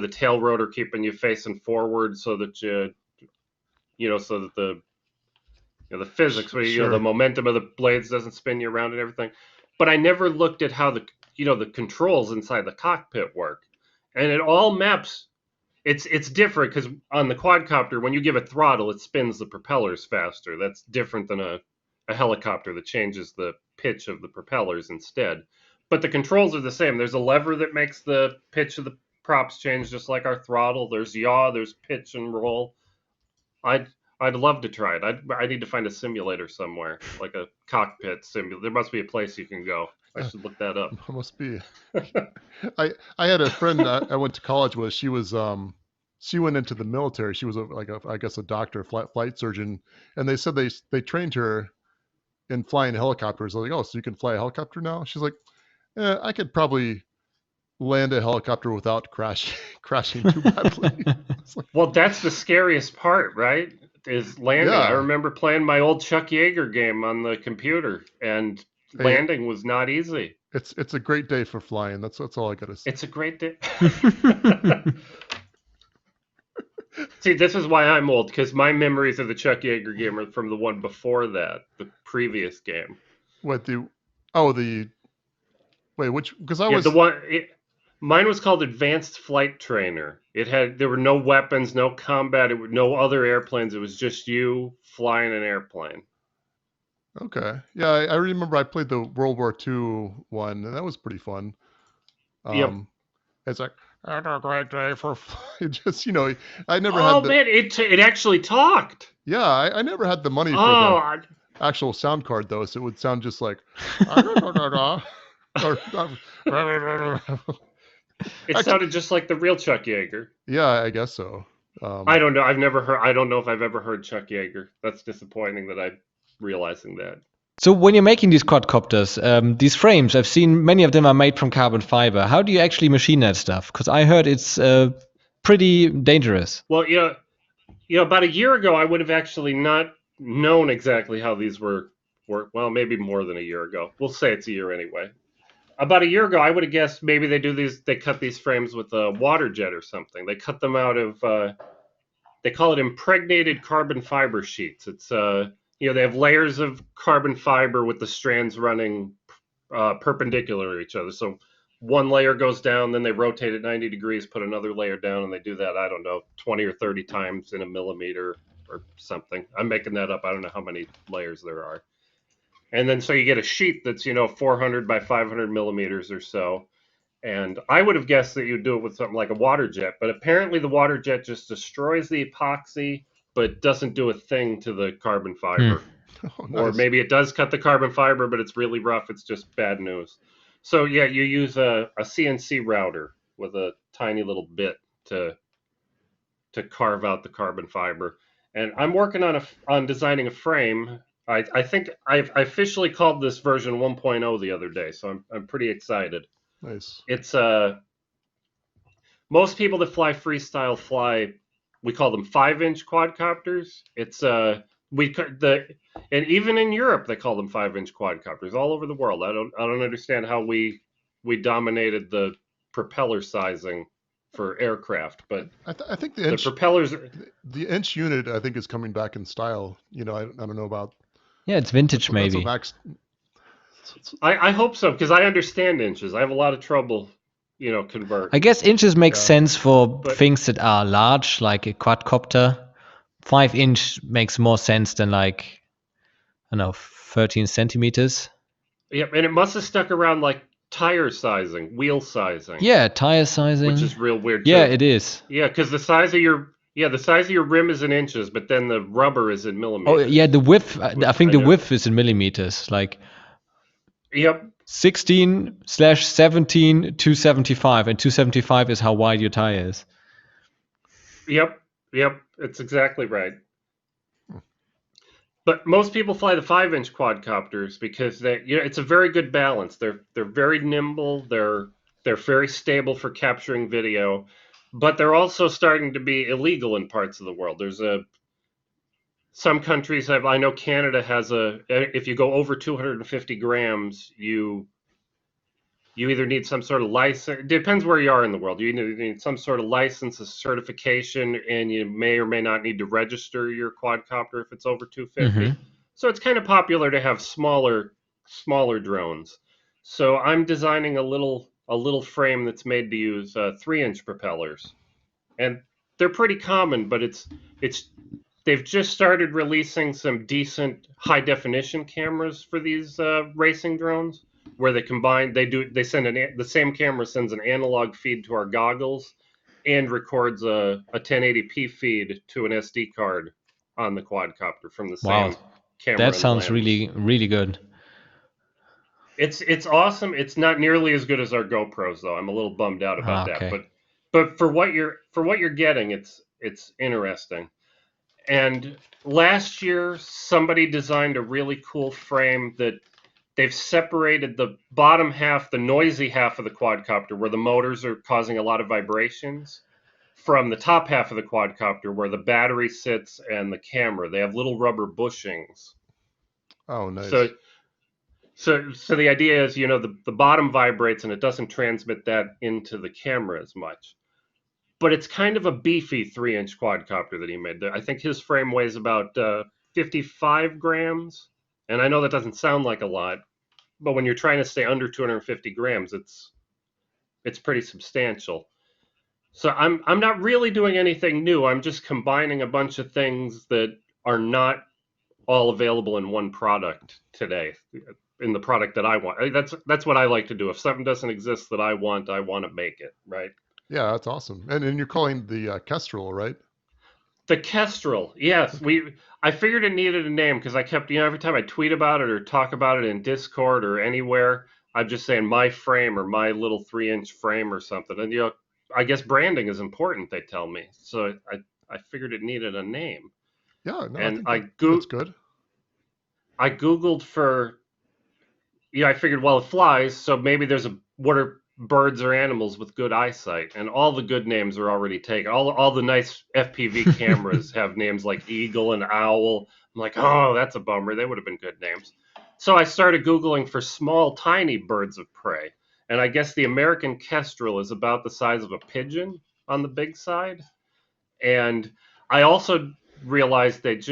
tail rotor keeping you facing forward so that so that the physics, where the sure? momentum of the blades doesn't spin you around and everything. But I never looked at how the controls inside the cockpit work, and it all maps. It's different because on the quadcopter, when you give it throttle, it spins the propellers faster. That's different than a helicopter that changes the pitch of the propellers instead. But the controls are the same. There's a lever that makes the pitch of the props change, just like our throttle. There's yaw, there's pitch and roll. I'd I'd love to try it. I need to find a simulator somewhere, like a cockpit simulator. There must be a place you can go. I Uh, should look that up. must be. I had a friend I went to college with. She went into the military. She was I guess a doctor, flight surgeon, and they said they trained her in flying helicopters. I was like, oh, so you can fly a helicopter now? She's like, I could probably land a helicopter without crashing too badly. It's like, Well, that's the scariest part, right? Is landing. I yeah. remember playing my old Chuck Yeager game on the computer, and Hey, landing was not easy. it's a great day for flying. That's all I gotta say. It's a great day. See, this is why I'm old, because my memories of the Chuck Yeager game are from the one before that, the previous game. What the oh the wait which because I Yeah, was mine was called Advanced Flight Trainer. There were no weapons, no combat, no other airplanes. It was just you flying an airplane. okay. Yeah, I remember I played the World War II one, and that was pretty fun. Yep. Um, it's like had a great day for just I never had Oh the man, it actually talked. yeah I never had the money for the Oh, actual sound card though, so it would sound just like or, it actually sounded just like the real Chuck Yeager. yeah I guess so. I don't know. I've never heard. I don't know if I've ever heard Chuck Yeager. That's disappointing that I'm realizing that. So when you're making these quadcopters, these frames, I've seen many of them are made from carbon fiber. How do you actually machine that stuff? Because I heard it's pretty dangerous. Well, about a year ago, I would have actually not known exactly how these were. Well, maybe more than a year ago. We'll say it's a year anyway. About a year ago, I would have guessed maybe they cut these frames with a water jet or something. They cut them out of they call it impregnated carbon fiber sheets. It's they have layers of carbon fiber with the strands running perpendicular to each other. So one layer goes down, then they rotate it 90 degrees, put another layer down, and they do that, I don't know, 20 or 30 times in a millimeter or something. I'm making that up. I don't know how many layers there are. And then so you get a sheet that's 400 by 500 millimeters or so. And I would have guessed that you'd do it with something like a water jet, but apparently the water jet just destroys the epoxy, but doesn't do a thing to the carbon Hmm. fiber. Oh, Or nice. maybe it does cut the carbon fiber, but it's really rough. It's just bad news. So yeah, you use a CNC router with a tiny little bit to carve out the carbon fiber. And I'm working on designing a frame. I think I officially called this version 1.0 the other day, so I'm pretty excited. Nice. It's most people that fly freestyle fly, we call them 5-inch quadcopters. It's and even in Europe they call them 5-inch quadcopters all over the world. I don't understand how we dominated the propeller sizing for aircraft, but I think the the inch propellers. the inch unit I think is coming back in style. I don't know about Yeah, it's vintage that's what maybe. Max. I hope so because I understand inches. I have a lot of trouble, converting. I guess inches make Yeah. sense for But things that are large, like a quadcopter. 5-inch makes more sense than like, I don't know, 13 centimeters. yeah, and it must have stuck around like tire sizing, wheel sizing. Yeah, tire sizing. Which is real weird Yeah, too. it is. Yeah, because the size of your rim is in inches, but then the rubber is in Oh, millimeters. yeah, the width. I think the know. width is in millimeters. Like Yep, 16/17 275, and 275 is how wide your tire is. yep. It's exactly right. But most people fly the 5-inch quadcopters because it's a very good balance. They're very nimble. They're very stable for capturing video, but they're also starting to be illegal in parts of the world. Some countries have. I know Canada has if you go over 250 grams, you either need some sort of license. It depends where you are in the world. You either need some sort of license, a certification, and you may or may not need to register your quadcopter if it's over 250. Mhm. So it's kind of popular to have smaller drones. So I'm designing a little frame that's made to use 3-inch propellers, and they're pretty common, but it's they've just started releasing some decent high definition cameras for these racing drones, where they send the same camera sends an analog feed to our goggles and records a 1080p feed to an SD card on the quadcopter from the Wow, same camera that and sounds lens. really, really good. It's awesome. It's not nearly as good as our GoPros though. I'm a little bummed out about that, Okay. but for what you're getting, it's interesting. And last year, somebody designed a really cool frame that they've separated the bottom half, the noisy half of the quadcopter, where the motors are causing a lot of vibrations, from the top half of the quadcopter, where the battery sits and the camera. They have little rubber bushings. Oh, nice. So the idea is, the bottom vibrates and it doesn't transmit that into the camera as much. But it's kind of a beefy 3-inch quadcopter that he made. I think his frame weighs about 55 grams. And I know that doesn't sound like a lot, but when you're trying to stay under 250 grams, it's pretty substantial. So I'm not really doing anything new. I'm just combining a bunch of things that are not all available in one product today, in the product that I want. That's what I like to do. If something doesn't exist that I want to make it, right? Yeah, that's awesome. And you're calling the Kestrel, right? The Kestrel, yes. I figured it needed a name because I kept, every time I tweet about it or talk about it in Discord or anywhere, I'm just saying my frame or my little 3-inch frame or something. And I guess branding is important, they tell me. So I figured it needed a name. Yeah, no, And I think that's good. I Googled for, I figured, well, it flies, so maybe what are birds or animals with good eyesight? And all the good names are already taken. All the nice FPV cameras have names like eagle and owl. I'm like, oh, that's a bummer. They would have been good names. So I started Googling for small, tiny birds of prey. And I guess the American kestrel is about the size of a pigeon on the big side. And I also realized that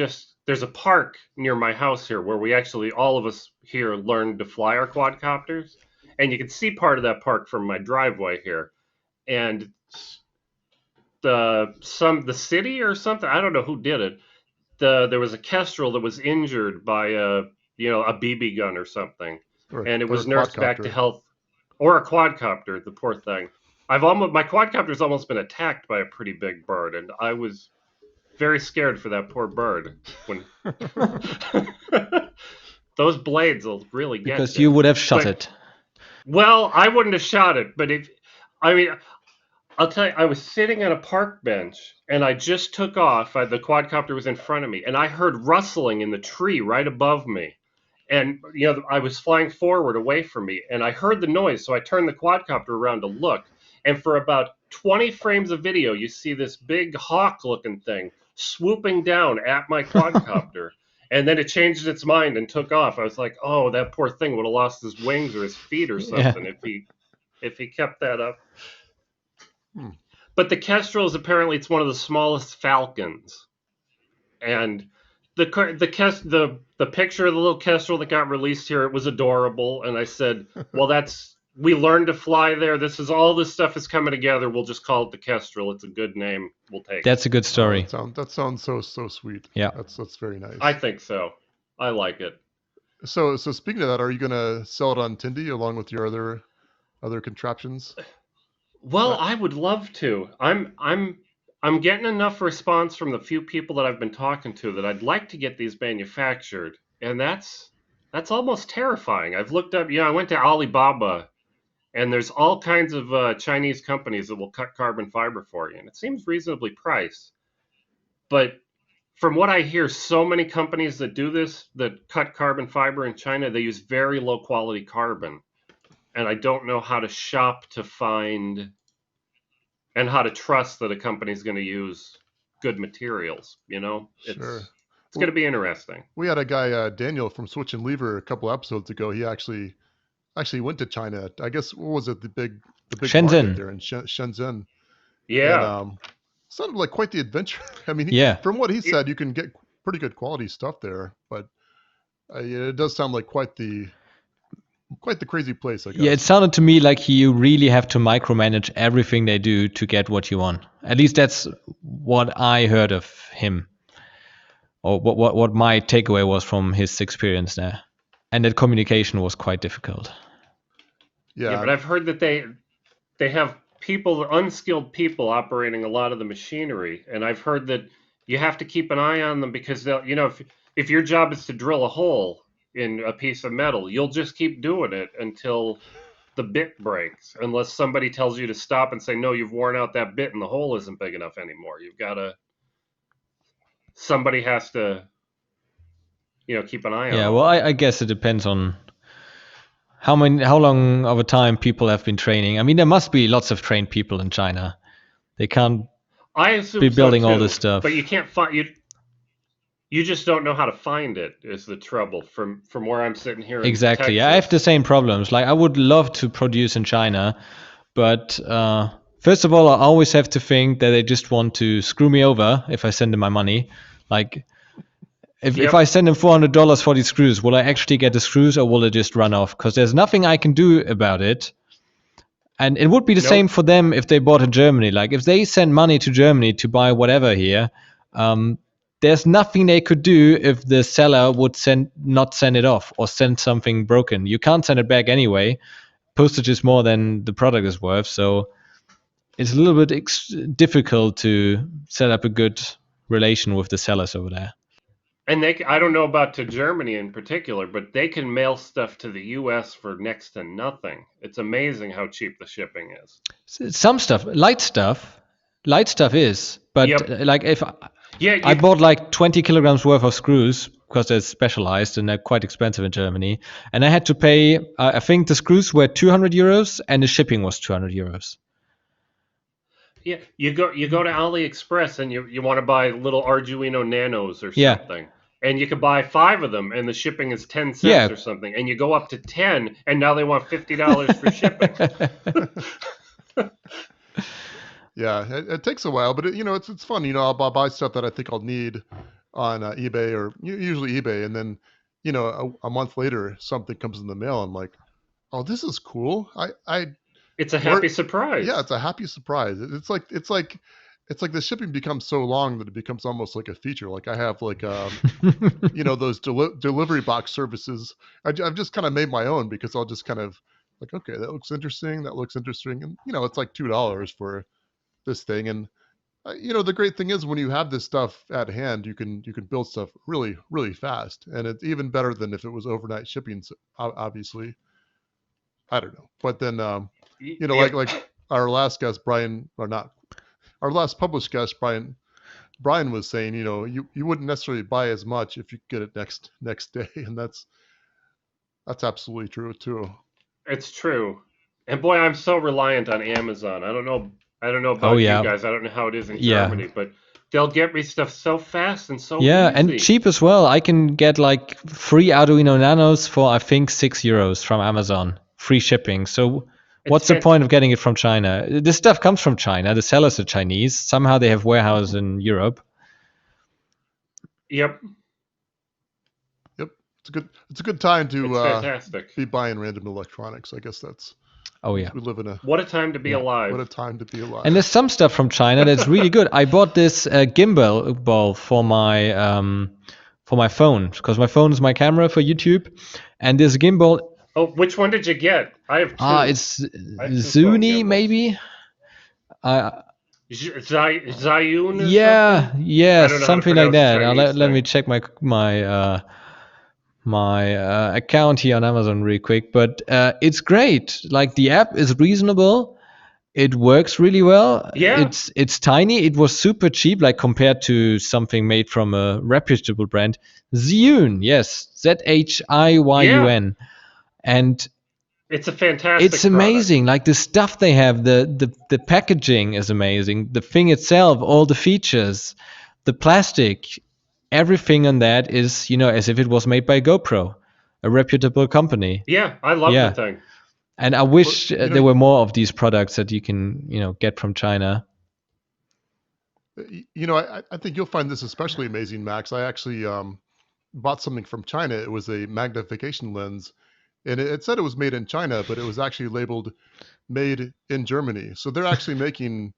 there's a park near my house here where we actually, all of us here, learned to fly our quadcopters, and you can see part of that park from my driveway here. And the city or something, I don't know who did it. There was a kestrel that was injured by a BB gun or something, and it or a was nursed back to quadcopter. health, or a quadcopter. The poor thing. My quadcopter's almost been attacked by a pretty big bird, and I was very scared for that poor bird when those blades will really get Because you. you would have shot But it. well, I wouldn't have shot it, but I mean, I'll tell you, I was sitting on a park bench and I just took off. The quadcopter was in front of me, and I heard rustling in the tree right above me. And I was flying forward away from me, and I heard the noise, so I turned the quadcopter around to look. And for about 20 frames of video, you see this big hawk-looking thing swooping down at my quadcopter. And then it changed its mind and took off. I was like, "Oh, that poor thing would have lost his wings or his feet or Yeah. something if he kept that up." Hmm. But the kestrel is apparently it's one of the smallest falcons, and the picture of the little kestrel that got released here, it was adorable, and I said, "Well, we learned to fly there. All this stuff is coming together. We'll just call it the kestrel. It's a good name. We'll take it." That's a good story. That sounds so sweet. Yeah. That's very nice. I think so. I like it. So speaking of that, are you gonna sell it on Tindy along with your other contraptions? Well, I would love to. I'm getting enough response from the few people that I've been talking to that I'd like to get these manufactured, and that's almost terrifying. I've looked up. I went to Alibaba, and there's all kinds of Chinese companies that will cut carbon fiber for you, and it seems reasonably priced. But from what I hear, so many companies that do this, that cut carbon fiber in China, they use very low quality carbon. And I don't know how to shop to find and how to trust that a company's going to use good materials. Sure. It's going to be interesting. We had a guy, Daniel from Switch and Lever, a couple episodes ago. He actually went to China. I guess what was it? The big Shenzhen. market there in Shenzhen. Yeah. And, sounded like quite the adventure. I mean, from what he said, you can get pretty good quality stuff there, but it does sound like quite the crazy place, I guess. Yeah, it sounded to me like you really have to micromanage everything they do to get what you want. At least that's what I heard of him, or what my takeaway was from his experience there. And that communication was quite difficult. Yeah, but I've heard that they have unskilled people operating a lot of the machinery, and I've heard that you have to keep an eye on them because they'll, if your job is to drill a hole in a piece of metal, you'll just keep doing it until the bit breaks, unless somebody tells you to stop and say, "No, you've worn out that bit and the hole isn't big enough anymore." Somebody has to, keep an eye on it. Yeah, well, I guess it depends on how long of a time people have been training. I mean, there must be lots of trained people in China. They can't be building all this stuff. But you can't find you just don't know how to find it is the trouble from where I'm sitting here in Exactly. Texas. I have the same problems. Like, I would love to produce in China, but first of all, I always have to think that they just want to screw me over if I send them my money. Like, if I send them $400 for these screws, will I actually get the screws, or will it just run off? Because there's nothing I can do about it. And it would be the same for them if they bought in Germany. Like, if they send money to Germany to buy whatever here, there's nothing they could do if the seller would not send it off or send something broken. You can't send it back anyway. Postage is more than the product is worth. So it's a little bit difficult to set up a good relation with the sellers over there. And I don't know about to Germany in particular, but they can mail stuff to the U.S. for next to nothing. It's amazing how cheap the shipping is. Some stuff, light stuff is. But like if I bought like 20 kilograms worth of screws because they're specialized and they're quite expensive in Germany, and I had to pay. I think the screws were 200 euros and the shipping was 200 euros. Yeah, you go to AliExpress and you want to buy little Arduino Nanos or something. And you can buy 5 of them and the shipping is 10 cents or something. And you go up to 10 and now they want $50 for shipping. Yeah, it takes a while, but it's fun. I'll buy stuff that I think I'll need on eBay or usually eBay, and then a month later something comes in the mail. I'm like, oh, this is cool. I It's a where happy Yeah, surprise. it's a happy surprise. It's like the shipping becomes so long that it becomes almost like a feature. Like I have like those delivery box services. I've just kind of made my own because I'll just kind of like, okay, that looks interesting. That looks interesting, and it's like $2 for this thing. And the great thing is when you have this stuff at hand, you can build stuff really really fast, and it's even better than if it was overnight shipping. Obviously, I don't know, but then like Yep. our last guest Brian, or not our last published guest Brian was saying, you wouldn't necessarily buy as much if you get it next day, and that's absolutely true too. It's true. And boy, I'm so reliant on Amazon. I don't know Oh about you yeah, guys. I don't know how it is in yeah, Germany, but they'll get me stuff so fast and so yeah, and easy. cheap as well. I can get like free Arduino Nanos for I think €6 from Amazon, free shipping. So It's what's the fantastic. point of getting it from China? This stuff comes from China. The sellers are Chinese. Somehow they have warehouses in Europe. Yep, Yep, it's a good time to it's fantastic. be buying random electronics. I guess that's Oh yeah, we live in What a time to be yeah. what a alive. time to be And alive. there's some stuff from China that's really good. I bought this gimbal ball for my phone because my phone is my camera for YouTube, and this gimbal, Oh, which one did you get? I have two. it's I have two phone Zuni gimbals. maybe. Uh, Zayun or yeah, something? yeah, I don't know how to something like pronounce the that. Chinese Let me thing. check my account here on Amazon real quick. But it's great. Like the app is reasonable. It works really well. Yeah, It's tiny. It was super cheap, like compared to something made from a reputable brand. Zhiyun, yes, yeah. Zhiyun, and It's a it's fantastic product. amazing. Like the stuff they have, the packaging is amazing. The thing itself, all the features, the plastic, everything on that is as if it was made by GoPro, a reputable company. Yeah, I love the Yeah, thing. and I Well, wish there were more of these products that you can get from China. I think you'll find this especially amazing, Max. I actually bought something from China. It was a magnification lens, and it said it was made in China, but it was actually labeled made in Germany. So they're actually making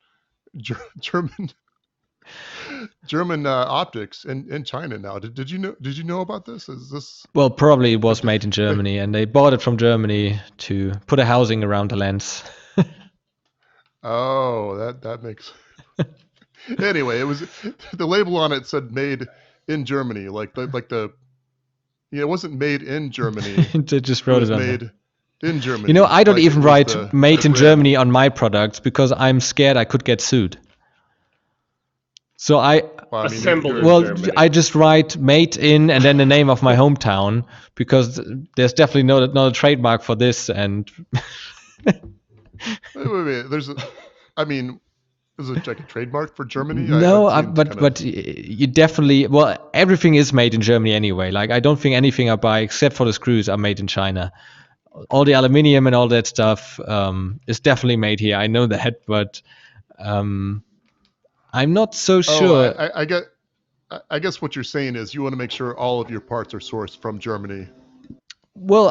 German optics in China now. Did you know about this? Is this Well, probably it like was made in Germany, and they bought it from Germany to put a housing around the lens. oh, that makes anyway, it was the label on it said made in Germany, it wasn't made in Germany. They just It wrote was it on there. made in Germany, I don't like it even was write the "made in brand. Germany" on my products because I'm scared I could get sued. So Well, I mean, Assembled in well, Germany. I just write "made in" and then the name of my hometown because there's definitely not a trademark for this. And wait. I mean, is it like a trademark for Germany? no, It seems kind of. but you definitely, well, everything is made in Germany anyway. Like I don't think anything I buy except for the screws are made in China. All the aluminium and all that stuff is definitely made here. I know that, but um, I'm not so Oh, sure. I guess what you're saying is you want to make sure all of your parts are sourced from Germany. Well,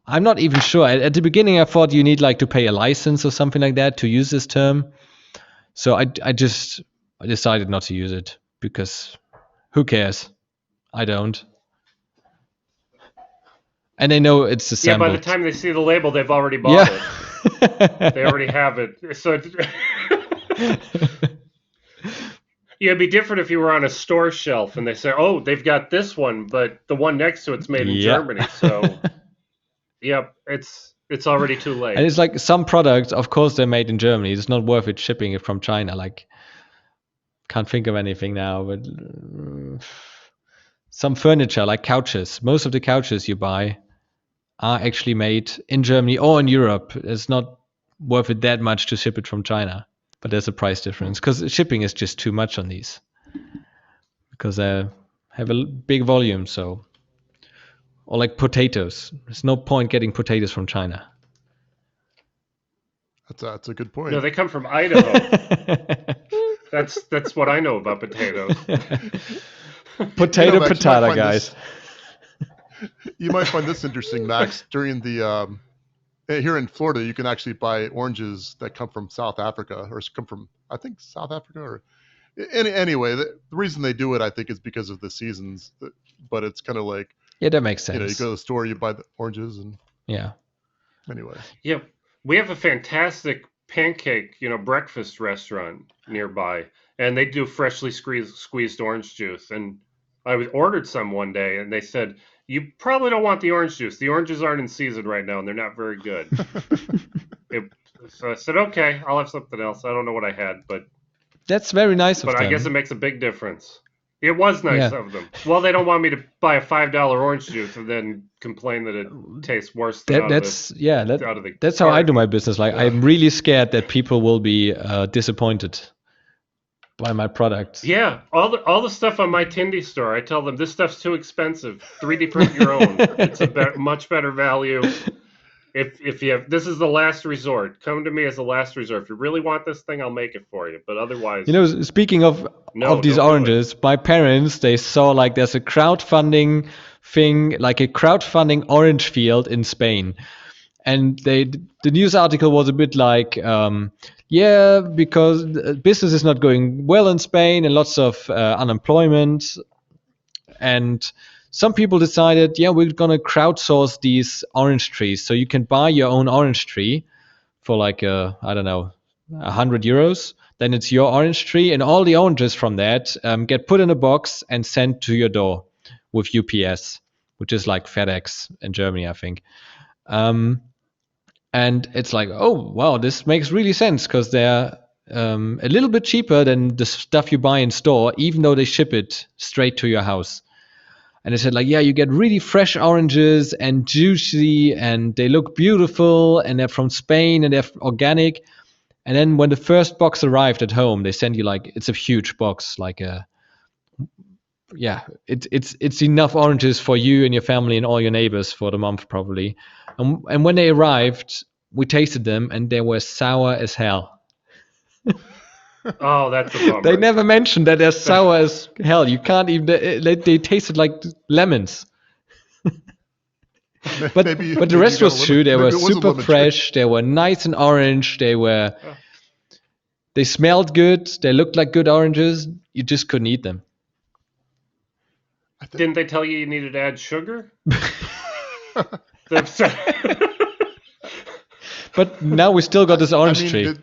I'm not even sure. At the beginning, I thought you need like to pay a license or something like that to use this term. So I just decided not to use it because who cares? I don't. And they know it's Yeah, by the assembled. time they see the label, they've already bought Yeah. it. They already have it. So yeah, it'd be different if you were on a store shelf and they say, "Oh, they've got this one, but the one next to it's made in Yeah. Germany." So, yep, it's already too And late. it's like some products, of course, they're made in Germany. It's not worth it shipping it from China. Like, can't think of anything now, but some furniture, like couches. Most of the couches you buy are actually made in Germany or in Europe. It's not worth it that much to ship it from China. But there's a price difference because shipping is just too much on these because they have a big volume. So, or like potatoes, there's no point getting potatoes from China. That's a good point. No, they come from Idaho. That's what I know about potatoes. Potato, Max, potato, guys. You might find this interesting, Max. During the here in Florida, you can actually buy oranges that come from South Africa or come from, I think, South Africa. Or anyway, the reason they do it, I think, is because of the seasons. But it's kind of like, Yeah, that makes you go sense. to the store, you buy the oranges, and Yeah. anyway. Yeah, we have a fantastic pancake, breakfast restaurant nearby, and they do freshly squeezed orange juice. And I ordered some one day, and they said, "You probably don't want the orange juice. The oranges aren't in season right now, and they're not very good." So I said, "Okay, I'll have something else." I don't know what I had, but That's very nice of them. I guess it makes a big difference. It was nice Yeah. of them. Well, they don't want me to buy a $5 orange juice and then complain that it tastes worse than That's the how I do carton. my business. Like, I'm really scared that people will be disappointed by my products. Yeah, all the stuff on my Tindy store, I tell them this stuff's too expensive. 3D print your own. It's a much better value. If you have, this is the last resort. Come to me as the last resort. If you really want this thing, I'll make it for you. But otherwise, Speaking of No, these don't do it. oranges, my parents, they saw like there's a crowdfunding thing, like a crowdfunding orange field in Spain. And the news article was a bit like, yeah, because business is not going well in Spain and lots of unemployment. And some people decided, yeah, we're going to crowdsource these orange trees. So you can buy your own orange tree for like, I don't know, 100 euros. Then it's your orange tree, and all the oranges from that get put in a box and sent to your door with UPS, which is like FedEx in Germany, I think. And it's like, oh, wow, this makes really sense because they're a little bit cheaper than the stuff you buy in store, even though they ship it straight to your house. And they said, like, yeah, you get really fresh oranges and juicy, and they look beautiful, and they're from Spain, and they're organic. And then when the first box arrived at home, they sent you like, it's a huge box, like it's enough oranges for you and your family and all your neighbors for the month probably. And when they arrived, we tasted them, and they were sour as hell. Oh, that's a bummer. They never mentioned that they're sour as hell. You can't even. They tasted like lemons. But the rest was true. They were super fresh. They were nice and orange. They smelled good. They looked like good oranges. You just couldn't eat them. Didn't they tell you needed to add sugar? But now we still got this orange tree.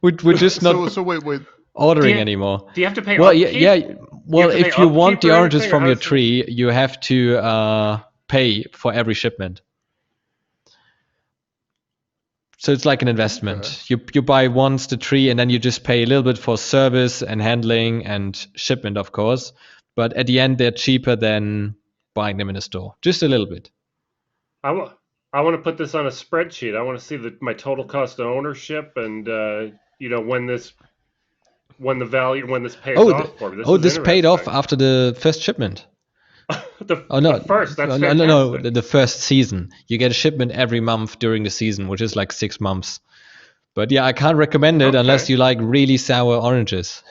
We're just not So wait. ordering anymore. Do you have to pay? Well, upkeep? yeah. Well, if you want the oranges anything, from your tree, you have to pay for every shipment. So it's like an investment. Okay. You buy once the tree, and then you just pay a little bit for service and handling and shipment, of course. But at the end, they're cheaper than buying them in a store. Just a little bit. I want to put this on a spreadsheet. I want to see my total cost of ownership and when this pays off for me. This paid off after the first shipment. The first. That's no, the first season. You get a shipment every month during the season, which is like 6 months. But yeah, I can't recommend it unless you like really sour oranges.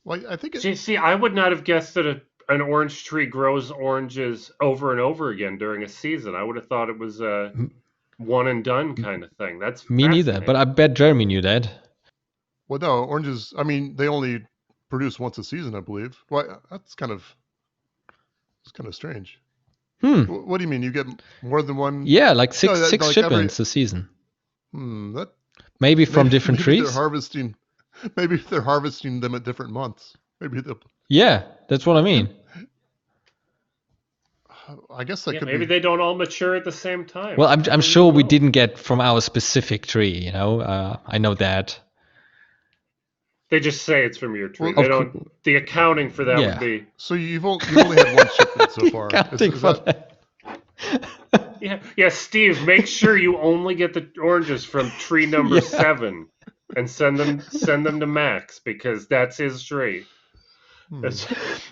Well, I think. See, I would not have guessed that an orange tree grows oranges over and over again during a season. I would have thought it was a one and done kind of thing. That's me neither. But I bet Jeremy knew that. Well, no, oranges. I mean, they only produce once a season, I believe. Well, it's kind of strange. What do you mean? You get more than one? Yeah, like six shipments a season. Maybe from different trees. Maybe they're harvesting them at different months. Yeah, that's what I mean. I guess that could maybe they don't all mature at the same time. Well, I'm sure we didn't get from our specific tree. I know that. They just say it's from your tree. They don't. The accounting for that would be. So you've only had one shipment so far. Yeah, Steve, make sure you only get the oranges from tree number 7, and send them to Max because that's his tree. It's,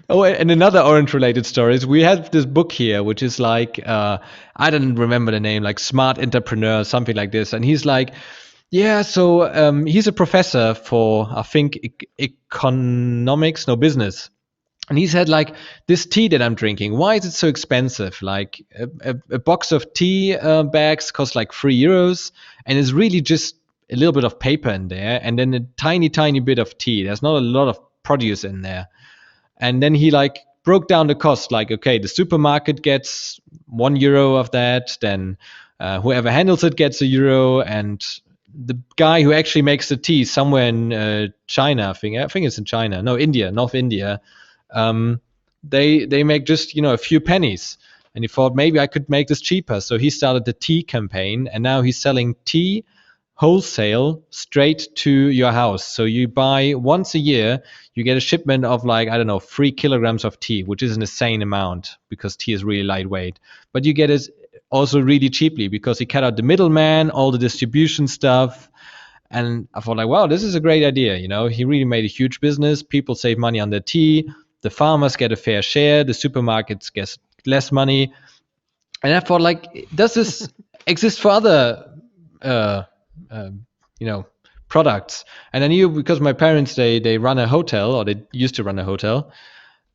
Oh, and another orange-related story is we have this book here, which is like I don't remember the name, like Smart Entrepreneur, something like this. And he's like, yeah, so he's a professor for I think economics, no business. And he said like this tea that I'm drinking, why is it so expensive? Like a box of tea bags costs like €3, and it's really just a little bit of paper in there, and then a tiny bit of tea. There's not a lot of produce in there. And then he like broke down the cost, like, okay, the supermarket gets €1 of that, then whoever handles it gets €1, and the guy who actually makes the tea somewhere in China, I think it's in China, no, India, North India, um, they make just a few pennies. And he thought maybe I could make this cheaper, so he started the tea campaign, and now he's selling tea wholesale straight to your house. So you buy once a year, you get a shipment of like, I don't know, 3 kilograms of tea, which is an insane amount because tea is really lightweight. But you get it also really cheaply because he cut out the middleman, all the distribution stuff. And I thought like, wow, this is a great idea. He really made a huge business. People save money on their tea. The farmers get a fair share. The supermarkets get less money. And I thought like, does this exist for other um, products? And I knew because my parents they run a hotel, or they used to run a hotel.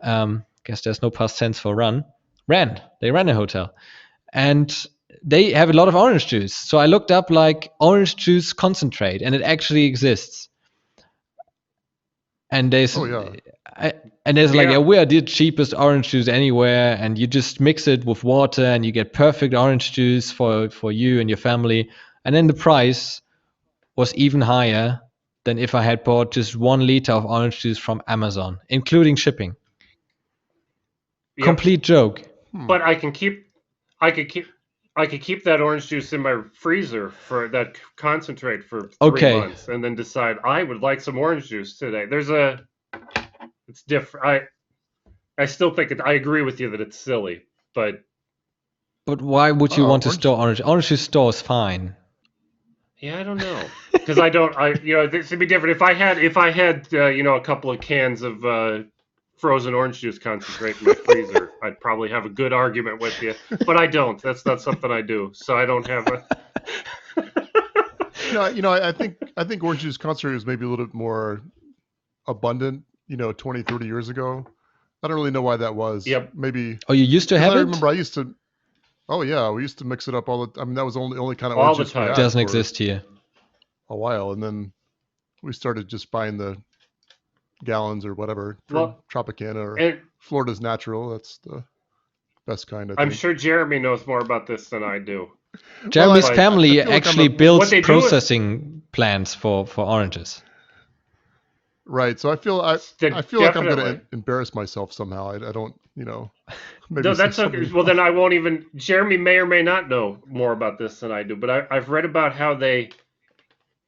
Guess there's no past tense for they ran a hotel, and they have a lot of orange juice. So I looked up like orange juice concentrate, and it actually exists. And there's Oh yeah. and there's like, Yeah. we are the cheapest orange juice anywhere, and you just mix it with water and you get perfect orange juice for you and your family. And then the price was even higher than if I had bought just 1 liter of orange juice from Amazon, including shipping. Yep. Complete joke. But I could keep that orange juice in my freezer for that concentrate for 3 months, and then decide I would like some orange juice today. It's different. I still think I agree with you that it's silly, but why would you want to orange- store orange? Orange juice store is fine. yeah, I don't know, because I don't. This would be different if I had a couple of cans of frozen orange juice concentrate in my freezer. I'd probably have a good argument with you, but I don't. That's not something I do, so I don't have a. I think orange juice concentrate was maybe a little bit more abundant, 20, 30 years ago. I don't really know why that was. Yep. Maybe. Oh, you used to have I it? remember I used to. Oh yeah, we used to mix it up all the. I mean, that was the only kind of All orange the juice we time. had Doesn't for exist here. a while, and then we started just buying the gallons or whatever from Well, Tropicana or and Florida's Natural. That's the best kind. I'm sure Jeremy knows more about this than I do. Jeremy's I family feel like I'm actually a- builds What they do is- processing plants for oranges. Right. So I feel like I'm going to Definitely. embarrass myself somehow. I don't. Maybe No, that's say okay. something- Well, then I won't even. Jeremy may or may not know more about this than I do, but I've read about how they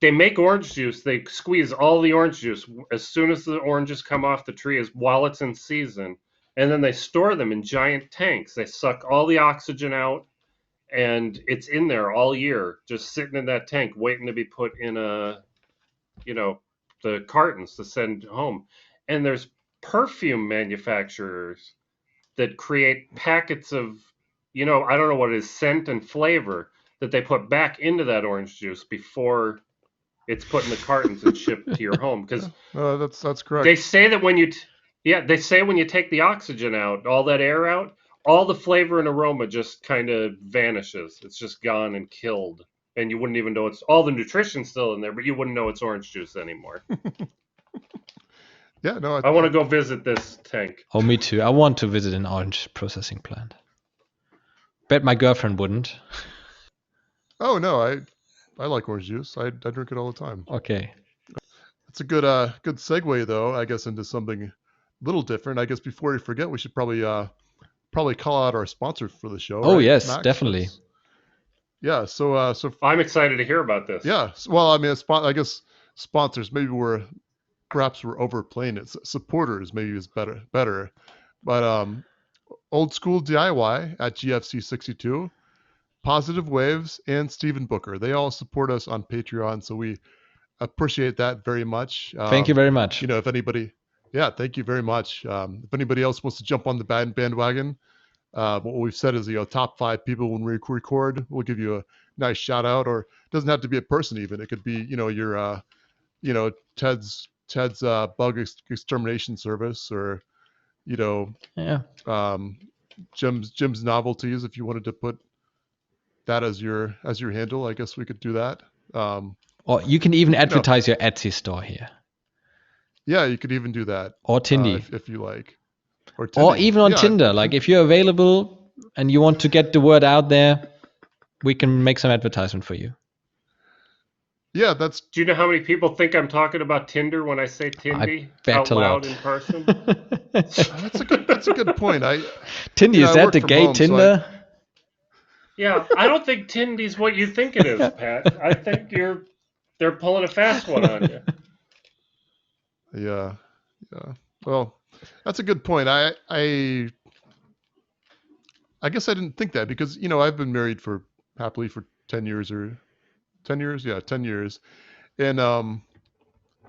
make orange juice. They squeeze all the orange juice as soon as the oranges come off the tree, while it's in season, and then they store them in giant tanks. They suck all the oxygen out, and it's in there all year, just sitting in that tank, waiting to be put in the cartons to send home. And there's perfume manufacturers that create packets of, I don't know what it is, scent and flavor that they put back into that orange juice before it's put in the cartons and shipped to your home. Because that's correct. they say that when you take the oxygen out, all that air out, all the flavor and aroma just kind of vanishes. It's just gone and killed. And you wouldn't even know it's all the nutrition's still in there, but you wouldn't know it's orange juice anymore. Yeah, no, I want to go visit this tank. Oh, me too. I want to visit an orange processing plant. Bet my girlfriend wouldn't. Oh no, I like orange juice. I drink it all the time. Okay. It's a good segue though, I guess, into something a little different. I guess before we forget, we should probably call out our sponsor for the show. Oh right, yes, Max? definitely. Yeah. So I'm excited to hear about this. yeah. Well, I mean, I guess sponsors. Maybe perhaps we're overplaying it. Supporters maybe is better. But Old School DIY at GFC 62, Positive Waves, and Stephen Booker. They all support us on Patreon, so we appreciate that very much. Thank you very much. If anybody Yeah, thank you very much. If anybody else wants to jump on the bandwagon, what we've said is, top 5 people when we record, we'll give you a nice shout out, or it doesn't have to be a person even. It could be, your, Ted's bug extermination service, or, you know, Yeah. um, Jim's novelties. If you wanted to put that as your handle, I guess we could do that. Or you can even You know, advertise your Etsy store here. yeah, you could even do that Or Tindy. if you like, or Or Tindy. even on Yeah, Tinder. Like if you're available and you want to get the word out there, we can make some advertisement for you. yeah, that's Do you know how many people think I'm talking about Tinder when I say I Tindy bet out a loud lot. in person? that's a good point. Tindy, is I that work the from gay home, so I Tinder? Yeah, I don't think Tindy's what you think it is, Pat. I think they're pulling a fast one on you. yeah, yeah. Well, that's a good point. I guess I didn't think that because I've been married for happily for 10 years, or 10 years, yeah, 10 years, and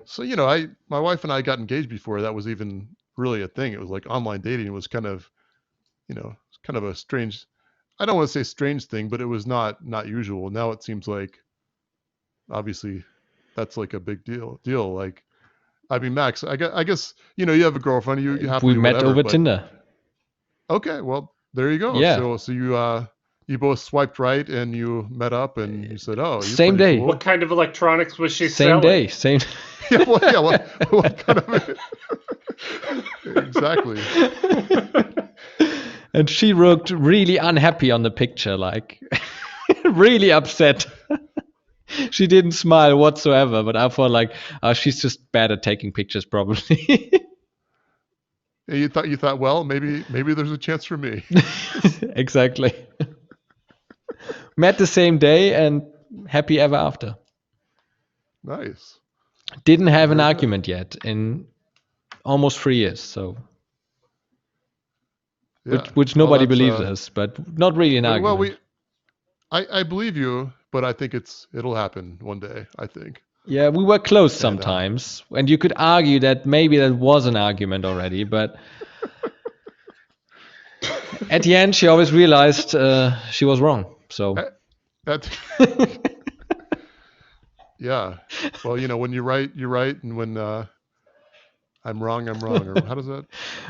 so I my wife and I got engaged before that was even really a thing. It was like online dating. It was kind of a strange. I don't want to say strange thing, but it was not usual. Now it seems like obviously that's like a big deal. Like, I mean, Max, I guess you have a girlfriend, you We happily met whatever, over but Tinder. okay, well there you go. Yeah. So you both swiped right and you met up and you said, oh, you're Same pretty day. What cool. kind of electronics was she Same selling? day. Same. Yeah, what kind of exactly. And she looked really unhappy on the picture, like really upset. She didn't smile whatsoever, but I thought like, she's just bad at taking pictures, probably. And you thought, well, maybe there's a chance for me. Exactly. Met the same day and happy ever after. Nice. Didn't have an Very good. argument yet in almost 3 years, so Yeah. which Well, nobody that's believes us, but not really an well, argument. I believe you, but I think it'll happen one day, I think. Yeah, we were close And sometimes, and you could argue that maybe that was an argument already, but at the end, she always realized she was wrong. So that, yeah. Well, when you're right, and when I'm wrong, I'm wrong. Or how does that?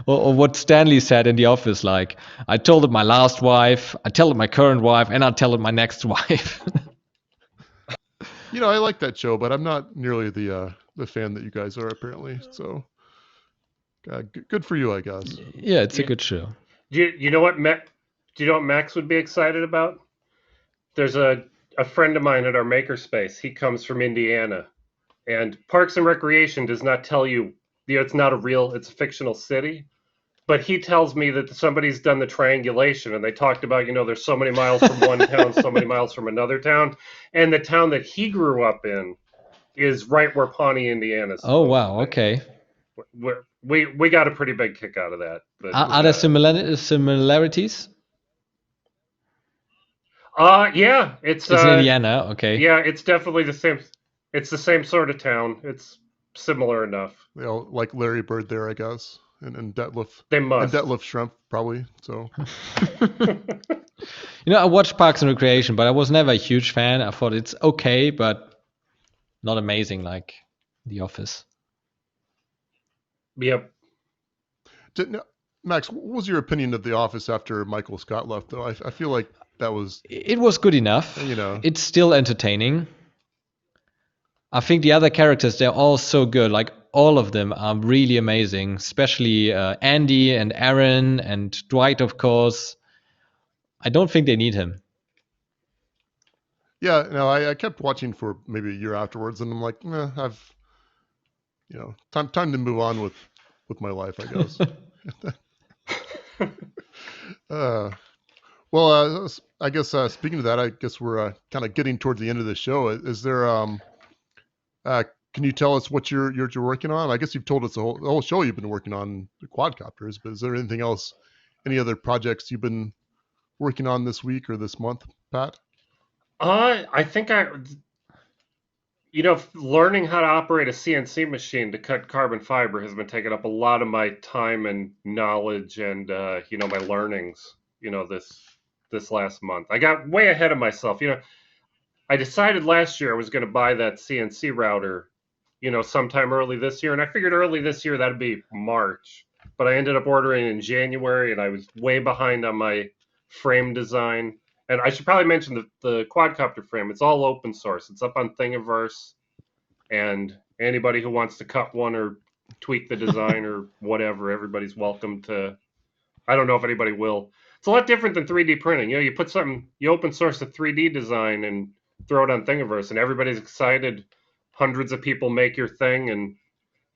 or what Stanley said in the office, like, I told it my last wife, I tell it my current wife, and I'll tell it my next wife. I like that show, but I'm not nearly the fan that you guys are apparently. So, good for you, I guess. Yeah, it's a You, good show. you know what do you know what Max would be excited about? There's a friend of mine at our makerspace. He comes from Indiana, and Parks and Recreation does not tell you, it's not it's a fictional city. But he tells me that somebody's done the triangulation, and they talked about, there's so many miles from one town, so many miles from another town, and the town that he grew up in is right where Pawnee, Indiana is Oh, supposed wow. to be. Okay. We got a pretty big kick out of that. But Are there similarities? yeah, it's It's in Indiana. Okay. yeah, it's definitely the same. It's the same sort of town. It's similar enough. Like Larry Bird there, I guess, and Detlef. They And must. Detlef Shrimp, probably. So, I watched Parks and Recreation, but I was never a huge fan. I thought it's okay, but not amazing like The Office. Yep. Max, what was your opinion of The Office after Michael Scott left? Though I feel like that was, It was good enough. It's still entertaining. I think the other characters, they're all so good. Like, all of them are really amazing, especially Andy and Aaron and Dwight, of course. I don't think they need him. Yeah, no, I kept watching for maybe a year afterwards, and I'm like, I've, time to move on with my life, I guess. Well, I guess speaking of that, I guess we're kind of getting towards the end of the show. Is there can you tell us what you're working on? I guess you've told us the whole show you've been working on the quadcopters, but is there anything else, any other projects you've been working on this week or this month, Pat? I think Learning how to operate a CNC machine to cut carbon fiber has been taking up a lot of my time and knowledge and my learnings, this last month. I got way ahead of myself. I decided last year I was going to buy that CNC router, sometime early this year, and I figured early this year that'd be March, but I ended up ordering in January, and I was way behind on my frame design. And I should probably mention the quadcopter frame. It's all open source. It's up on Thingiverse, and anybody who wants to cut one or tweak the design or whatever, everybody's welcome to. I don't know if anybody will. It's a lot different than 3D printing. You open source a 3D design and throw it on Thingiverse, and everybody's excited. Hundreds of people make your thing,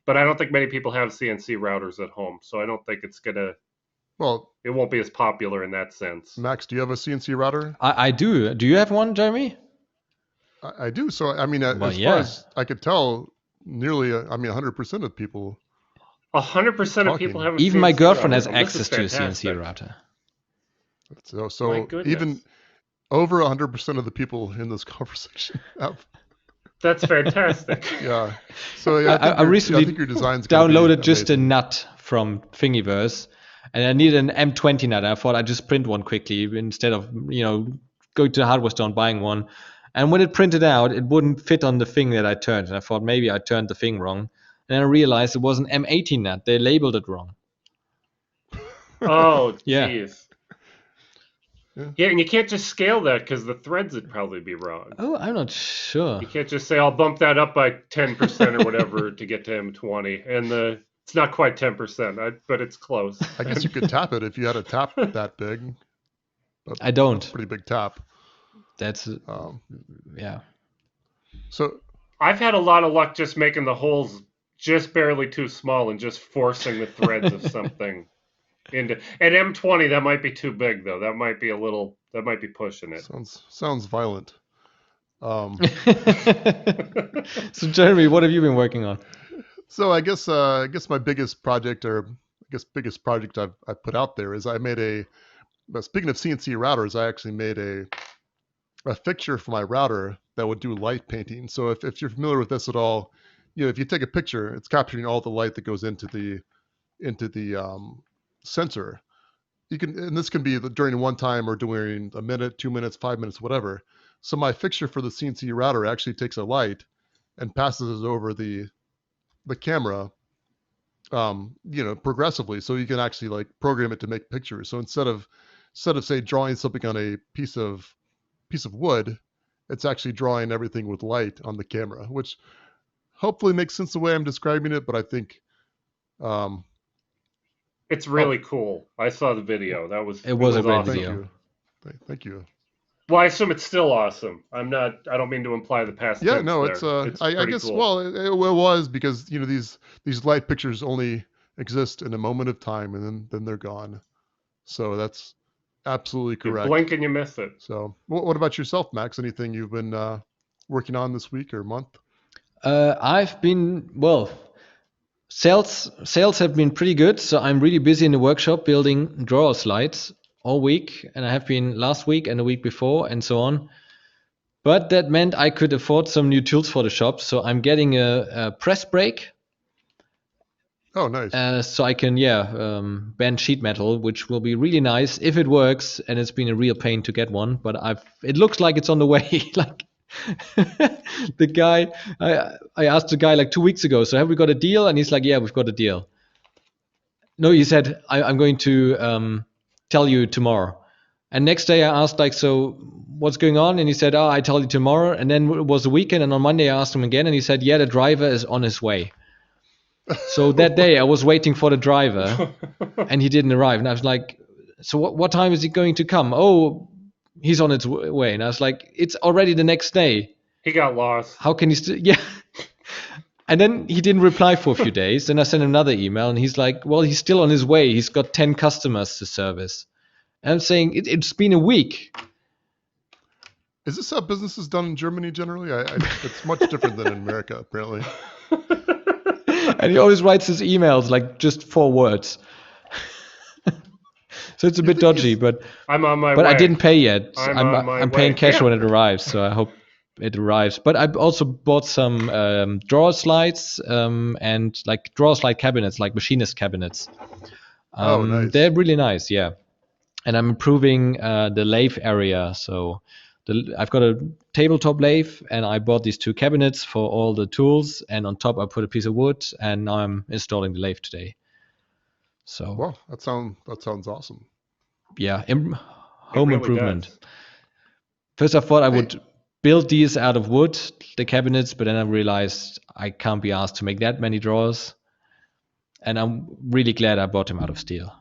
but I don't think many people have CNC routers at home, so I don't think it won't be as popular in that sense. Max, do you have a CNC router? I do. Do you have one, Jeremy? I do. So, I mean, Well, as far as I could tell, nearly, 100% of people. 100% of people have a Even CNC my girlfriend router. has access to a fantastic. CNC router. So My goodness. even over 100% of the people in this conversation have. That's fantastic. Yeah. So yeah, I recently think your design's gonna be downloaded just a amazing. nut from Thingiverse, and I needed an M20 nut. I thought I'd just print one quickly instead of going to the hardware store and buying one. And when it printed out, it wouldn't fit on the thing that I turned. And I thought maybe I turned the thing wrong. And then I realized it was an M18 nut. They labeled it wrong. Oh, Yeah. jeez. Yeah. Yeah, and you can't just scale that because the threads would probably be wrong. Oh, I'm not sure. You can't just say, I'll bump that up by 10% or whatever to get to M20. And it's not quite 10%, but it's close. I guess you could tap it if you had a tap that big. I don't. Pretty big tap. That's Um, yeah. so I've had a lot of luck just making the holes just barely too small and just forcing the threads of something into. At M20, that might be too big, though. That might be pushing it. sounds violent. So Jeremy, what have you been working on? So I guess my biggest project, biggest project I've put out there is I made speaking of CNC routers, I actually made a fixture for my router that would do light painting. So if you're familiar with this at all, if you take a picture, it's capturing all the light that goes into the sensor. And this can be during one time or during a minute, 2 minutes, 5 minutes, whatever. So my fixture for the CNC router actually takes a light and passes it over the camera, progressively. So you can actually like program it to make pictures. So instead of say drawing something on a piece of wood, it's actually drawing everything with light on the camera, which hopefully makes sense the way I'm describing it. But I think It's really cool. I saw the video. It was a great awesome. video. Thank you. Well, I assume it's still awesome. I don't mean to imply the past Yeah, tense no, there. it's I pretty guess cool. well it was because these light pictures only exist in a moment of time and then they're gone. So that's absolutely You correct. blink and you miss it. So what about yourself, Max? Anything you've been working on this week or month? I've been sales have been pretty good, so I'm really busy in the workshop building drawer slides all week, and I have been last week and the week before and so on. But that meant I could afford some new tools for the shop, so I'm getting a press brake. Oh, nice. So I can bend sheet metal, which will be really nice if it works, and it's been a real pain to get one, but it looks like it's on the way. Like the guy, I asked the guy like 2 weeks ago, so have we got a deal? And he's like, yeah, we've got a deal. No, he said, I'm going to tell you tomorrow. And next day I asked like, so what's going on? And he said, I tell you tomorrow. And then it was a weekend, and on Monday I asked him again, and he said, yeah, the driver is on his way. So that day I was waiting for the driver and he didn't arrive. And I was like, so what time is he going to come? Oh, he's on his way. And I was like, it's already the next day. He got lost. How can he still? Yeah. And then he didn't reply for a few days. Then I sent another email and he's like, well, he's still on his way. He's got 10 customers to service. And I'm saying it's been a week. Is this how business is done in Germany generally? It's much different than in America, apparently. And he always writes his emails like just 4 words. So it's a bit dodgy, but I'm on my way. but I didn't pay yet. I'm on my I'm paying way. cash Yeah. when it arrives, so I hope. it arrives. But I also bought some drawer slides and like drawer slide cabinets, like machinist cabinets. Nice. They're really nice, yeah. And I'm improving the lathe area. So I've got a tabletop lathe, and I bought these 2 cabinets for all the tools. And on top, I put a piece of wood, and now I'm installing the lathe today. So Well, that sounds awesome. yeah, home really improvement. does. First, I thought I would build these out of wood, the cabinets, but then I realized I can't be asked to make that many drawers. And I'm really glad I bought them out of steel.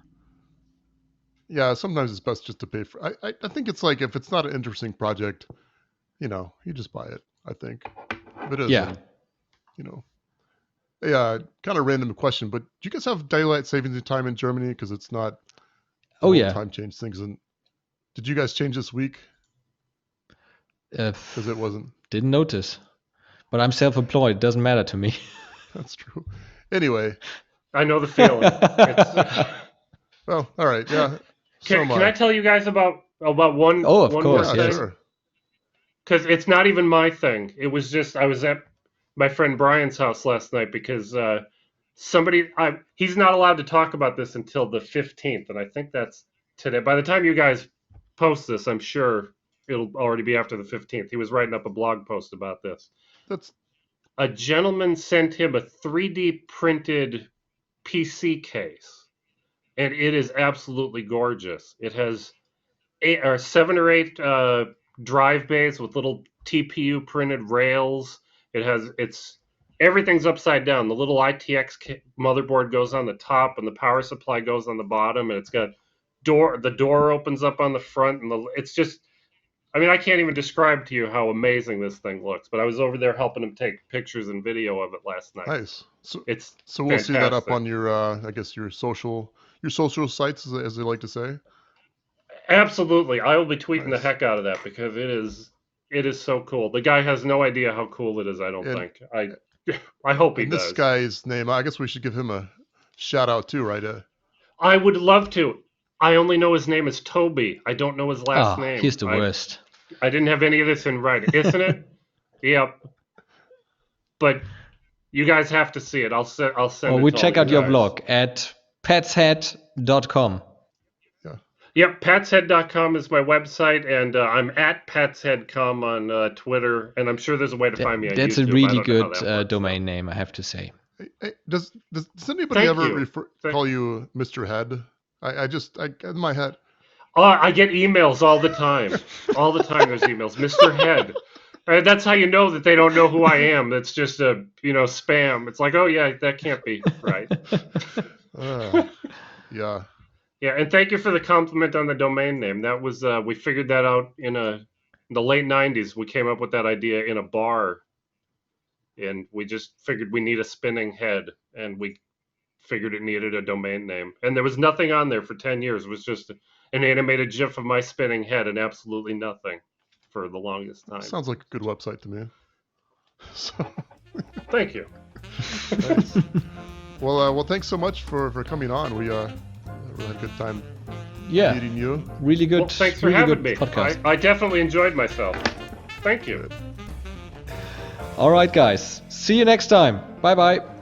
Yeah, sometimes it's best just to pay for. I think it's like if it's not an interesting project, you just buy it. I think if it is, Yeah. then, Yeah, kind of random question, but do you guys have daylight savings time in Germany? Because it's not. Oh, yeah. Time change things. And did you guys change this week? Because it wasn't. Didn't notice, but I'm self-employed. Doesn't matter to me. That's true. Anyway. I know the feeling. Well, all right, yeah. Can I tell you guys about one? Oh, of one course, more yes. thing? Sure. Because it's not even my thing. It was just I was at my friend Brian's house last night because he's not allowed to talk about this until the 15th, and I think that's today. By the time you guys post this, I'm sure it'll already be after the 15th. He was writing up a blog post about this. A gentleman sent him a 3D printed PC case, and it is absolutely gorgeous. It has 7 or 8 drive bays with little TPU printed rails. Everything's upside down. The little ITX motherboard goes on the top, and the power supply goes on the bottom, and it's got the door opens up on the front, and it's just. I mean, I can't even describe to you how amazing this thing looks, but I was over there helping him take pictures and video of it last night. Nice. So we'll fantastic. see that up on your, I guess your social sites, as they like to say. Absolutely, I will be tweeting the heck out of that because it is so cool. The guy has no idea how cool it is. I don't think. I hope he does. This guy's name, I guess we should give him a shout out too, right? I would love to. I only know his name is Toby. I don't know his last name. He's the worst. I didn't have any of this in writing, isn't it? Yep. But you guys have to see it. I'll send it. We to check all out you your guys. blog at petshead.com. Yep, patshead.com is my website, and I'm at patsheadcom on Twitter, and I'm sure there's a way to find me on That's YouTube. a really I don't know how that good works, domain name, I have to say. Hey, does anybody Thank ever you. call you Mr. Head? I in my head. I get emails all the time. All the time there's emails. Mr. Head. That's how you know that they don't know who I am. That's just a, spam. It's like, oh, yeah, that can't be right. Yeah. Yeah, and thank you for the compliment on the domain name. That was, we figured that out in the late 90s. We came up with that idea in a bar. And we just figured we need a spinning head. And we figured it needed a domain name. And there was nothing on there for 10 years. It was just an animated GIF of my spinning head and absolutely nothing for the longest time. Sounds like a good website to me. So. Thank you. Nice. Well, thanks so much for coming on. We really had a good time meeting you. Really good. Well, thanks for really having good me. podcast. I definitely enjoyed myself. Thank you. All right, guys. See you next time. Bye-bye.